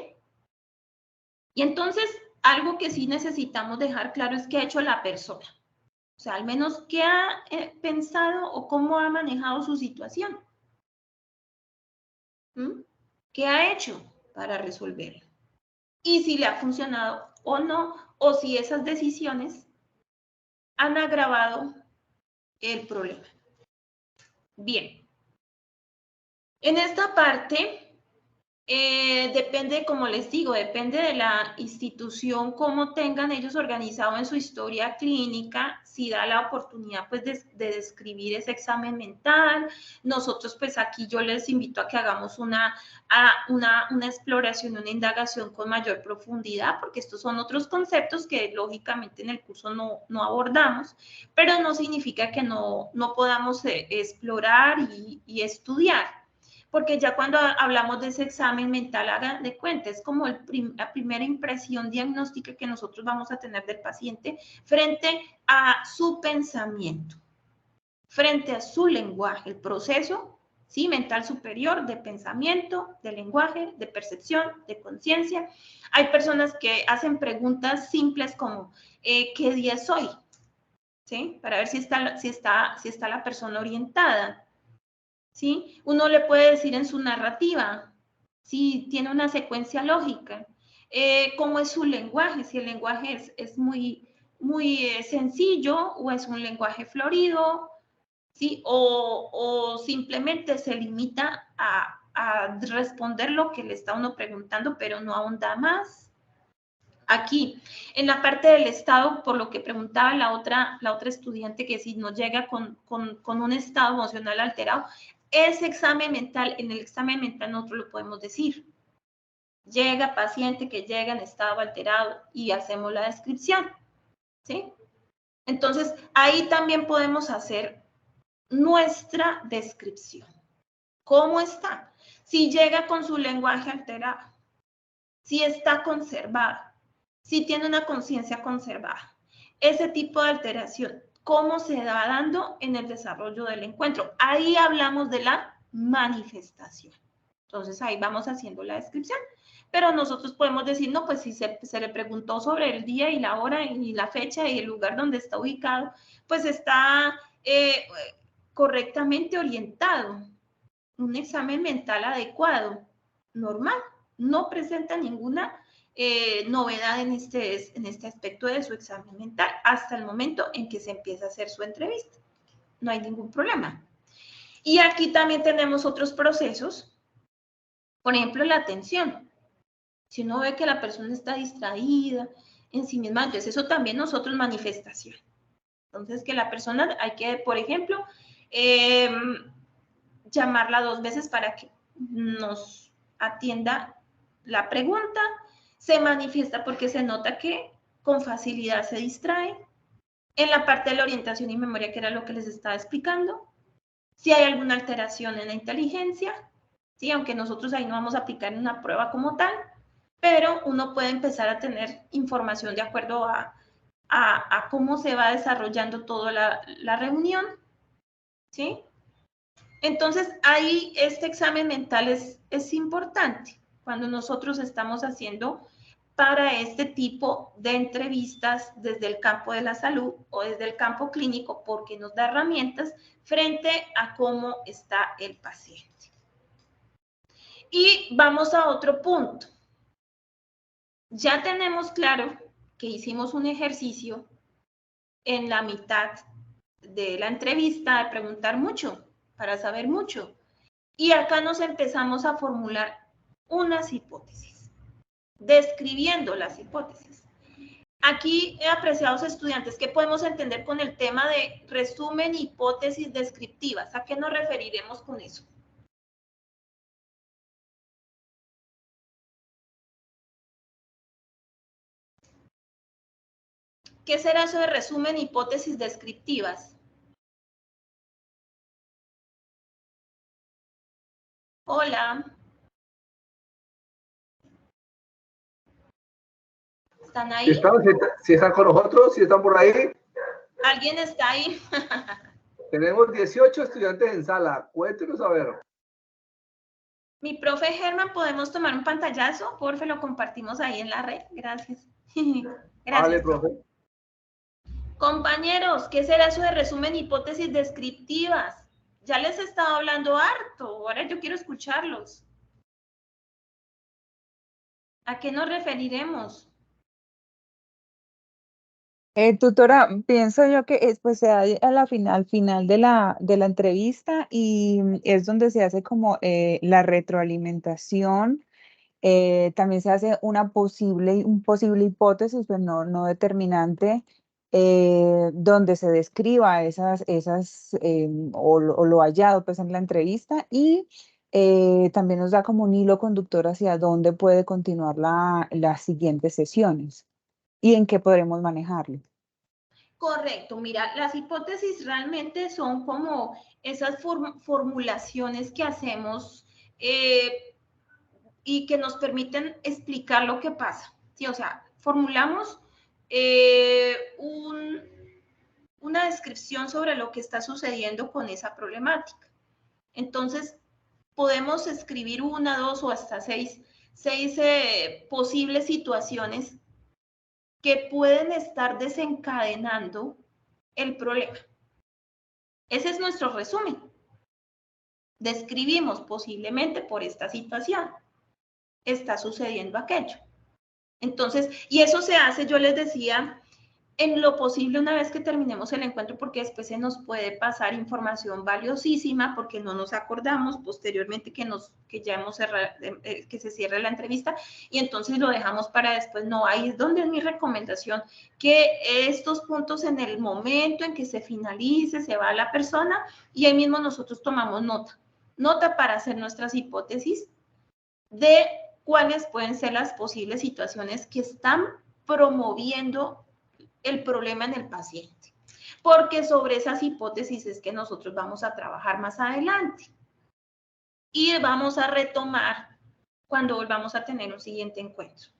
Y entonces, algo que sí necesitamos dejar claro es qué ha hecho la persona. O sea, al menos qué ha pensado o cómo ha manejado su situación. ¿Mm? ¿Qué ha hecho para resolverlo? Y si le ha funcionado o no, o si esas decisiones han agravado el problema. Bien. En esta parte, depende, como les digo, depende de la institución, cómo tengan ellos organizado en su historia clínica, si da la oportunidad pues de describir ese examen mental. Nosotros pues aquí yo les invito a que hagamos una exploración, una indagación con mayor profundidad, porque estos son otros conceptos que lógicamente en el curso no abordamos, pero no significa que no podamos explorar y estudiar. Porque ya cuando hablamos de ese examen mental, hagan de cuenta, es como la primera impresión diagnóstica que nosotros vamos a tener del paciente frente a su pensamiento, frente a su lenguaje, el proceso, ¿sí? Mental superior de pensamiento, de lenguaje, de percepción, de conciencia. Hay personas que hacen preguntas simples como, ¿qué día es hoy? ¿Sí? Para ver si está la persona orientada. ¿Sí? Uno le puede decir en su narrativa, si tiene una secuencia lógica, cómo es su lenguaje, si el lenguaje es muy sencillo o es un lenguaje florido, ¿sí? O simplemente se limita a responder lo que le está uno preguntando, pero no ahonda más. Aquí, en la parte del estado, por lo que preguntaba la otra estudiante, que si no llega con un estado emocional alterado, ese examen mental, en el examen mental nosotros lo podemos decir. Llega paciente que llega en estado alterado y hacemos la descripción, ¿sí? Entonces, ahí también podemos hacer nuestra descripción. ¿Cómo está? Si llega con su lenguaje alterado, si está conservada, si tiene una conciencia conservada, ese tipo de alteración, ¿cómo se va dando en el desarrollo del encuentro? Ahí hablamos de la manifestación. Entonces, ahí vamos haciendo la descripción. Pero nosotros podemos decir, no, pues si se le preguntó sobre el día y la hora y la fecha y el lugar donde está ubicado, pues está correctamente orientado. Un examen mental adecuado, normal, no presenta ninguna novedad en este aspecto de su examen mental hasta el momento en que se empieza a hacer su entrevista. No hay ningún problema. Y aquí también tenemos otros procesos, por ejemplo, la atención. Si uno ve que la persona está distraída en sí misma, entonces eso también nosotros manifestación. Entonces, que la persona hay que, por ejemplo, llamarla 2 veces para que nos atienda la pregunta, se manifiesta porque se nota que con facilidad se distrae. En la parte de la orientación y memoria, que era lo que les estaba explicando, si hay alguna alteración en la inteligencia, ¿sí? Aunque nosotros ahí no vamos a aplicar una prueba como tal, pero uno puede empezar a tener información de acuerdo a cómo se va desarrollando toda la reunión, ¿sí? Entonces, ahí este examen mental es importante cuando nosotros estamos haciendo para este tipo de entrevistas desde el campo de la salud o desde el campo clínico, porque nos da herramientas frente a cómo está el paciente. Y vamos a otro punto. Ya tenemos claro que hicimos un ejercicio en la mitad de la entrevista de preguntar mucho, para saber mucho. Y acá nos empezamos a formular unas hipótesis, describiendo las hipótesis. Aquí, apreciados estudiantes, ¿qué podemos entender con el tema de resumen, hipótesis descriptivas? ¿A qué nos referiremos con eso? ¿Qué será eso de resumen, hipótesis descriptivas? Hola. ¿Están ahí? Si están con nosotros, si están por ahí. ¿Alguien está ahí? Tenemos 18 estudiantes en sala. Cuéntenos a ver. Mi profe Germán, ¿podemos tomar un pantallazo? Porfa, lo compartimos ahí en la red. Gracias. Gracias. Vale, profe. Compañeros, ¿qué será eso de resumen, hipótesis descriptivas? Ya les he estado hablando harto, ahora yo quiero escucharlos. ¿A qué nos referiremos? Tutora, pienso yo que pues se da a la final de la entrevista y es donde se hace como la retroalimentación. También se hace un posible hipótesis, pues no determinante, donde se describa esas o lo hallado pues en la entrevista y también nos da como un hilo conductor hacia dónde puede continuar las siguientes sesiones y en qué podremos manejarlo. Correcto, mira, las hipótesis realmente son como esas formulaciones que hacemos y que nos permiten explicar lo que pasa, ¿sí? O sea, formulamos una descripción sobre lo que está sucediendo con esa problemática. Entonces, podemos escribir 1, 2 o hasta 6 posibles situaciones que pueden estar desencadenando el problema. Ese es nuestro resumen. Describimos posiblemente por esta situación está sucediendo aquello. Entonces, y eso se hace, yo les decía, en lo posible una vez que terminemos el encuentro, porque después se nos puede pasar información valiosísima porque no nos acordamos posteriormente que ya hemos cerrado, que se cierre la entrevista y entonces lo dejamos para después. No, ahí es donde es mi recomendación, que estos puntos en el momento en que se finalice, se va la persona y ahí mismo nosotros tomamos nota nota para hacer nuestras hipótesis de cuáles pueden ser las posibles situaciones que están promoviendo el problema en el paciente. Porque sobre esas hipótesis es que nosotros vamos a trabajar más adelante. Y vamos a retomar cuando volvamos a tener un siguiente encuentro.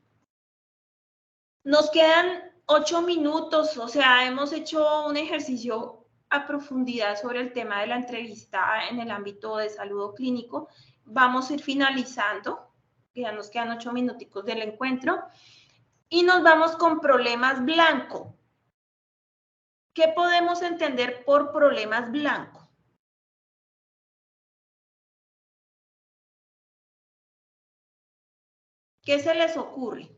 Nos quedan 8 minutos, o sea, hemos hecho un ejercicio a profundidad sobre el tema de la entrevista en el ámbito de salud clínico. Vamos a ir finalizando, ya nos quedan 8 minuticos del encuentro, y nos vamos con problemas blanco. ¿Qué podemos entender por problemas blanco? ¿Qué se les ocurre?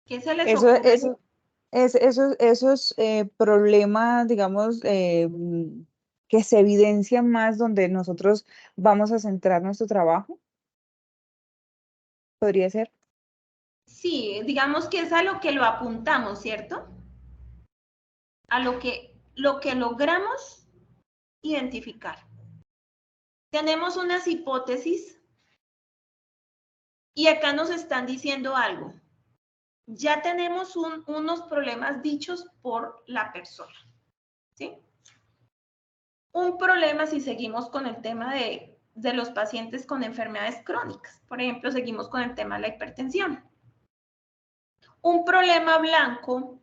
¿Qué se les ocurre? Esos problemas, digamos, que se evidencian más donde nosotros vamos a centrar nuestro trabajo, ¿podría ser? Sí, digamos que es a lo que lo apuntamos, ¿cierto? A lo que logramos identificar. Tenemos unas hipótesis y acá nos están diciendo algo. Ya tenemos unos problemas dichos por la persona, ¿sí? Un problema si seguimos con el tema de los pacientes con enfermedades crónicas. Por ejemplo, seguimos con el tema de la hipertensión. Un problema blanco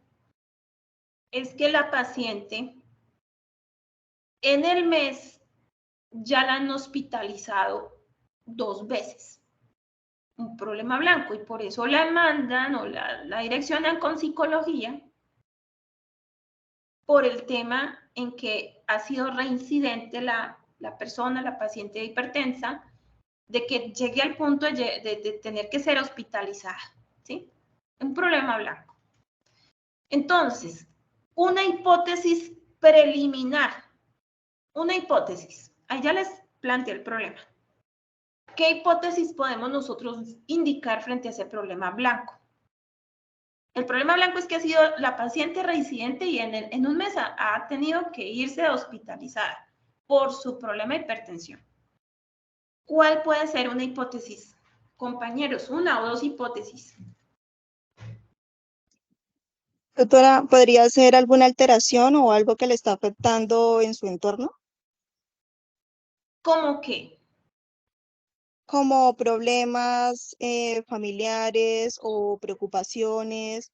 es que la paciente en el mes ya la han hospitalizado 2 veces. Un problema blanco, y por eso la mandan o la direccionan con psicología por el tema en que ha sido reincidente la persona, la paciente hipertensa, de que llegue al punto de tener que ser hospitalizada, ¿sí? Un problema blanco. Entonces, una hipótesis preliminar, una hipótesis, ahí ya les planteé el problema. ¿Qué hipótesis podemos nosotros indicar frente a ese problema blanco? El problema blanco es que ha sido la paciente reincidente y en un mes ha tenido que irse hospitalizada por su problema de hipertensión. ¿Cuál puede ser una hipótesis? Compañeros, 1 o 2 hipótesis. Doctora, ¿podría ser alguna alteración o algo que le está afectando en su entorno? ¿Cómo qué? Como problemas familiares o preocupaciones,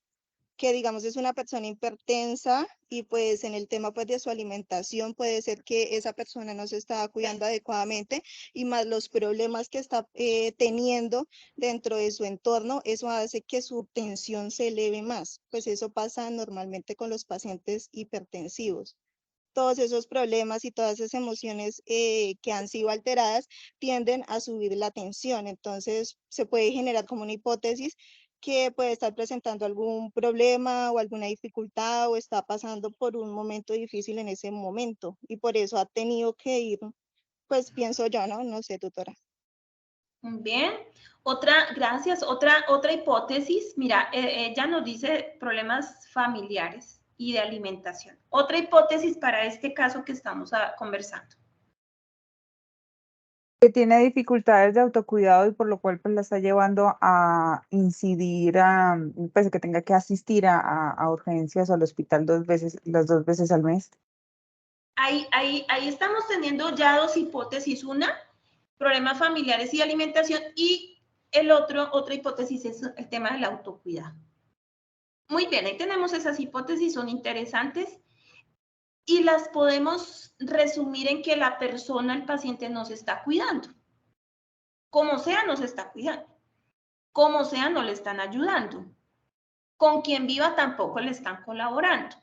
que digamos es una persona hipertensa y pues en el tema pues de su alimentación puede ser que esa persona no se está cuidando adecuadamente y más los problemas que está teniendo dentro de su entorno, eso hace que su tensión se eleve más, pues eso pasa normalmente con los pacientes hipertensivos. Todos esos problemas y todas esas emociones que han sido alteradas tienden a subir la tensión. Entonces, se puede generar como una hipótesis que puede estar presentando algún problema o alguna dificultad o está pasando por un momento difícil en ese momento y por eso ha tenido que ir, pues pienso yo, ¿no? No sé, tutora. Bien. Gracias. Otra hipótesis. Mira, ella nos dice problemas familiares y de alimentación. Otra hipótesis para este caso que estamos conversando. Que tiene dificultades de autocuidado y por lo cual pues la está llevando a incidir, pues que tenga que asistir a urgencias o al hospital las 2 veces al mes. Ahí estamos teniendo ya 2 hipótesis. Una, problemas familiares y alimentación, y otra hipótesis es el tema del autocuidado. Muy bien, ahí tenemos esas hipótesis, son interesantes y las podemos resumir en que la persona, el paciente, nos está cuidando. Como sea, nos está cuidando. Como sea, no le están ayudando. Con quien viva tampoco le están colaborando.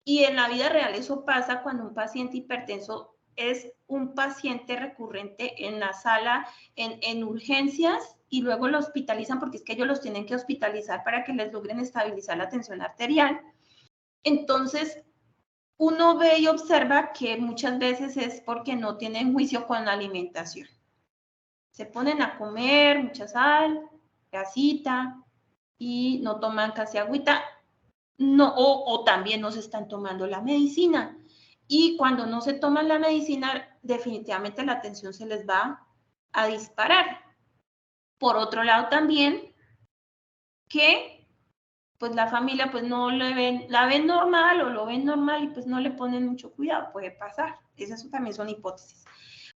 Y en la vida real eso pasa cuando un paciente hipertenso es un paciente recurrente en la sala, en urgencias, y luego lo hospitalizan porque es que ellos los tienen que hospitalizar para que les logren estabilizar la tensión arterial. Entonces, uno ve y observa que muchas veces es porque no tienen juicio con la alimentación. Se ponen a comer mucha sal, grasita, y no toman casi agüita. no, o también no se están tomando la medicina. Y cuando no se toman la medicina, definitivamente la tensión se les va a disparar. Por otro lado también, que pues la familia pues no le ven, la ven normal o lo ven normal y pues no le ponen mucho cuidado, puede pasar. Esas también son hipótesis.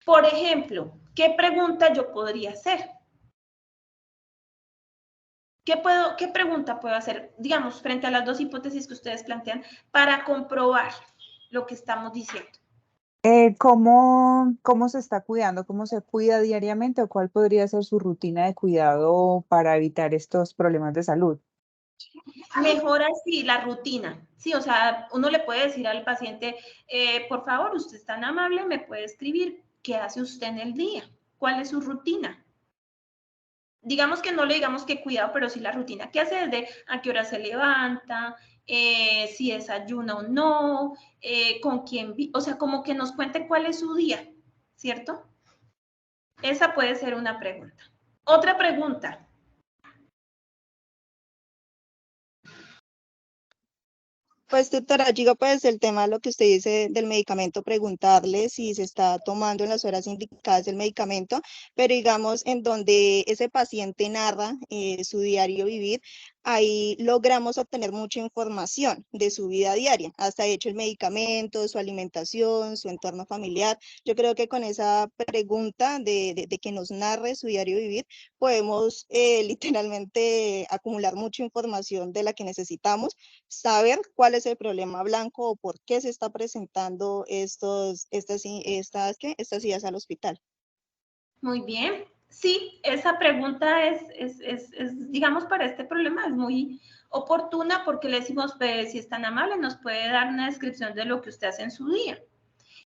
Por ejemplo, ¿qué pregunta yo podría hacer? ¿Qué pregunta puedo hacer, digamos, frente a las dos hipótesis que ustedes plantean para comprobar lo que estamos diciendo? ¿Cómo se está cuidando? ¿Cómo se cuida diariamente? ¿O cuál podría ser su rutina de cuidado para evitar estos problemas de salud? Mejor así, la rutina. Sí, o sea, uno le puede decir al paciente, por favor, usted es tan amable, me puede escribir qué hace usted en el día, cuál es su rutina. Digamos que no le digamos que cuidado, pero sí la rutina. ¿Qué hace desde a qué hora se levanta? Si desayuna o no, con quién, o sea, como que nos cuente cuál es su día, ¿cierto? Esa puede ser una pregunta. Otra pregunta. Pues doctora, digo pues el tema de lo que usted dice del medicamento, preguntarle si se está tomando en las horas indicadas el medicamento, pero digamos en donde ese paciente narra su diario vivir, ahí logramos obtener mucha información de su vida diaria, hasta hecho el medicamento, su alimentación, su entorno familiar. Yo creo que con esa pregunta de que nos narre su diario vivir, podemos literalmente acumular mucha información de la que necesitamos, saber cuál es el problema blanco o por qué se está presentando estas idas al hospital. Muy bien. Sí, esa pregunta es, digamos, para este problema es muy oportuna porque le decimos, pues, si es tan amable, nos puede dar una descripción de lo que usted hace en su día.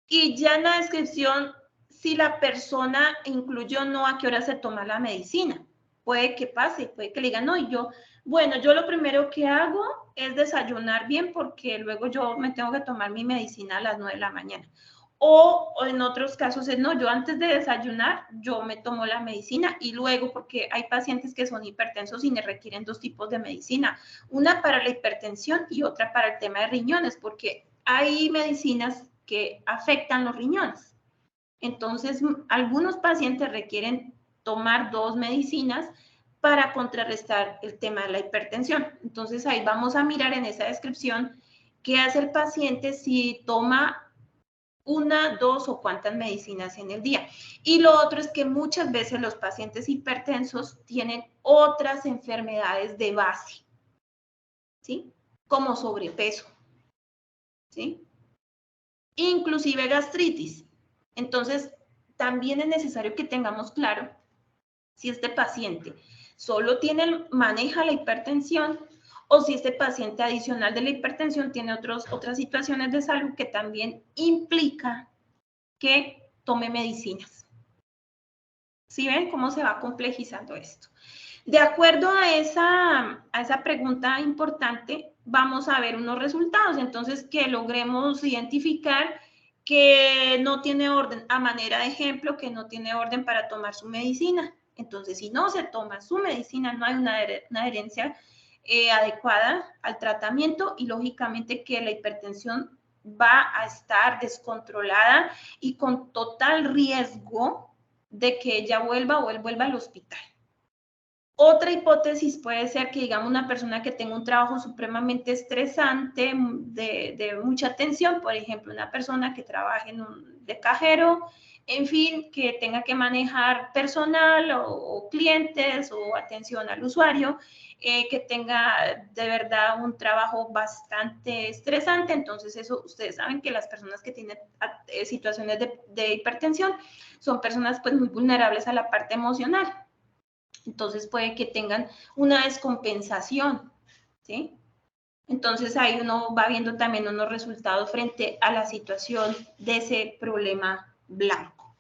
Y ya en la descripción, si la persona incluyó no a qué hora se toma la medicina, puede que pase, puede que le digan, no, y yo, bueno, yo lo primero que hago es desayunar bien porque luego yo me tengo que tomar mi medicina a las 9 de la mañana. O en otros casos es, no, yo antes de desayunar, yo me tomo la medicina y luego, porque hay pacientes que son hipertensos y requieren dos tipos de medicina, una para la hipertensión y otra para el tema de riñones, porque hay medicinas que afectan los riñones. Entonces, algunos pacientes requieren tomar dos medicinas para contrarrestar el tema de la hipertensión. Entonces, ahí vamos a mirar en esa descripción qué hace el paciente si toma una, dos o cuántas medicinas en el día. Y lo otro es que muchas veces los pacientes hipertensos tienen otras enfermedades de base, ¿sí? Como sobrepeso, ¿sí? Inclusive gastritis. Entonces, también es necesario que tengamos claro si este paciente solo maneja la hipertensión o si este paciente adicional de la hipertensión tiene otras situaciones de salud que también implica que tome medicinas. ¿Sí ven cómo se va complejizando esto? De acuerdo a esa pregunta importante, vamos a ver unos resultados. Entonces, que logremos identificar que no tiene orden, a manera de ejemplo, que no tiene orden para tomar su medicina. Entonces, si no se toma su medicina, no hay una adherencia adecuada al tratamiento y lógicamente que la hipertensión va a estar descontrolada y con total riesgo de que ella vuelva o él vuelva al hospital. Otra hipótesis puede ser que, digamos, una persona que tenga un trabajo supremamente estresante, de mucha tensión, por ejemplo, una persona que trabaje de cajero, en fin, que tenga que manejar personal o clientes o atención al usuario, que tenga de verdad un trabajo bastante estresante. Entonces, eso, ustedes saben que las personas que tienen situaciones de hipertensión son personas pues muy vulnerables a la parte emocional. Entonces puede que tengan una descompensación, ¿sí? Entonces ahí uno va viendo también unos resultados frente a la situación de ese problema blanco.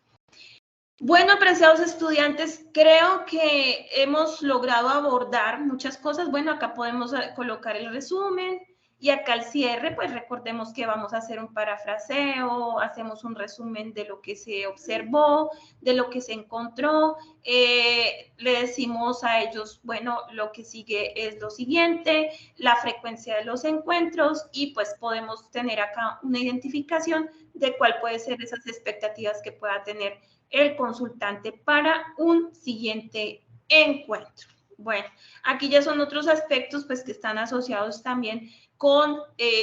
Bueno, apreciados estudiantes, creo que hemos logrado abordar muchas cosas. Bueno, acá podemos colocar el resumen. Y acá al cierre, pues recordemos que vamos a hacer un parafraseo, hacemos un resumen de lo que se observó, de lo que se encontró, le decimos a ellos, bueno, lo que sigue es lo siguiente, la frecuencia de los encuentros, y pues podemos tener acá una identificación de cuál puede ser esas expectativas que pueda tener el consultante para un siguiente encuentro. Bueno, aquí ya son otros aspectos pues que están asociados también con,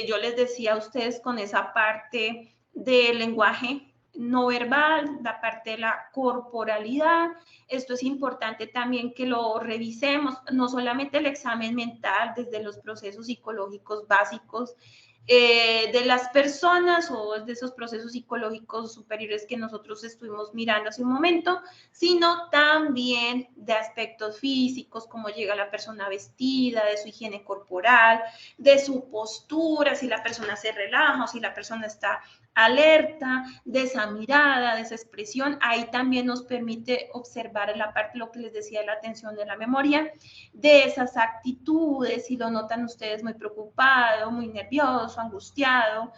yo les decía a ustedes, con esa parte del lenguaje no verbal, la parte de la corporalidad. Esto es importante también que lo revisemos, no solamente el examen mental desde los procesos psicológicos básicos de las personas o de esos procesos psicológicos superiores que nosotros estuvimos mirando hace un momento, sino también de aspectos físicos, cómo llega la persona vestida, de su higiene corporal, de su postura, si la persona se relaja o si la persona está alerta, de esa mirada, de esa expresión. Ahí también nos permite observar la parte, lo que les decía, de la atención de la memoria, de esas actitudes, si lo notan ustedes muy preocupado, muy nervioso, angustiado,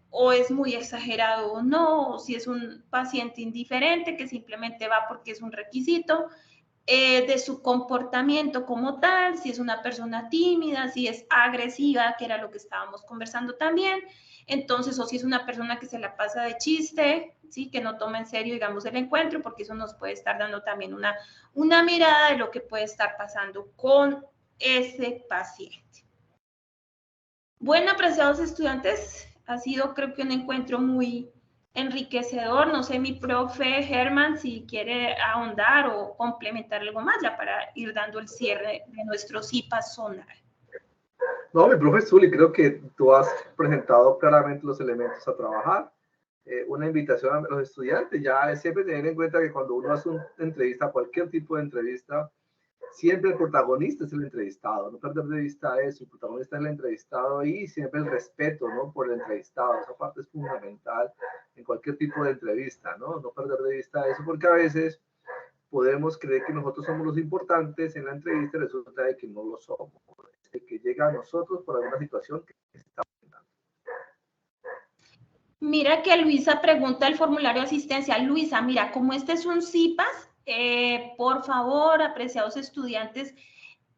o es muy exagerado o no, o si es un paciente indiferente que simplemente va porque es un requisito, de su comportamiento como tal, si es una persona tímida, si es agresiva, que era lo que estábamos conversando también, entonces, o si es una persona que se la pasa de chiste, ¿sí? Que no toma en serio, digamos, el encuentro, porque eso nos puede estar dando también una mirada de lo que puede estar pasando con ese paciente. Bueno, apreciados estudiantes, ha sido creo que un encuentro muy enriquecedor. No sé, mi profe Germán, si quiere ahondar o complementar algo más ya para ir dando el cierre de nuestro CIPAS zonal. No, mi profe Zuli, creo que tú has presentado claramente los elementos a trabajar. Una invitación a los estudiantes, ya es siempre tener en cuenta que cuando uno hace una entrevista, cualquier tipo de entrevista, siempre el protagonista es el entrevistado, no perder de vista eso, el protagonista es el entrevistado y siempre el respeto, ¿no? Por el entrevistado, esa parte es fundamental en cualquier tipo de entrevista, ¿no? No perder de vista eso, porque a veces podemos creer que nosotros somos los importantes en la entrevista y resulta de que no lo somos, el que llega a nosotros por alguna situación que está pasando. Mira que Luisa pregunta el formulario de asistencia. Luisa, mira, como este es un CIPAS, por favor, apreciados estudiantes,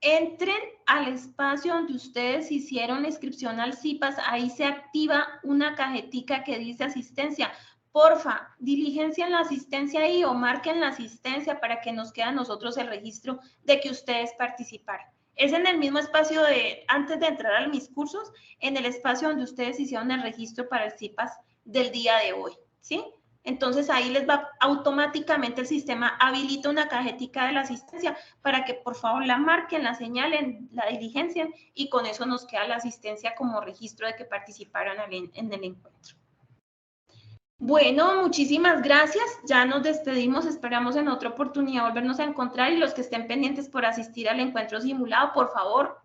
entren al espacio donde ustedes hicieron la inscripción al CIPAS, ahí se activa una cajetica que dice asistencia. Porfa, diligencien la asistencia ahí o marquen la asistencia para que nos quede a nosotros el registro de que ustedes participaron. Es en el mismo espacio de, antes de entrar a mis cursos, en el espacio donde ustedes hicieron el registro para el CIPAS del día de hoy, ¿sí? Entonces ahí les va automáticamente el sistema, habilita una cajetica de la asistencia para que por favor la marquen, la señalen, la diligencien y con eso nos queda la asistencia como registro de que participaron en el encuentro. Bueno, muchísimas gracias. Ya nos despedimos. Esperamos en otra oportunidad volvernos a encontrar y los que estén pendientes por asistir al encuentro simulado, por favor,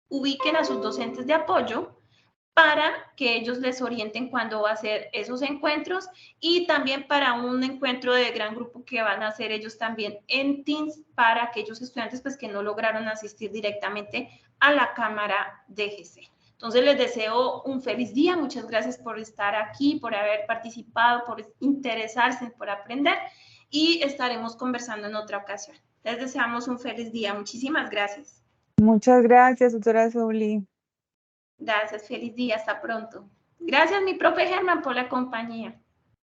ubiquen a sus docentes de apoyo para que ellos les orienten cuándo va a ser esos encuentros y también para un encuentro de gran grupo que van a hacer ellos también en Teams para aquellos estudiantes pues, que no lograron asistir directamente a la cámara de GC. Entonces les deseo un feliz día, muchas gracias por estar aquí, por haber participado, por interesarse, por aprender y estaremos conversando en otra ocasión. Les deseamos un feliz día, muchísimas gracias. Muchas gracias, doctora Zuli. Gracias, feliz día, hasta pronto. Gracias, mi profe Germán, por la compañía.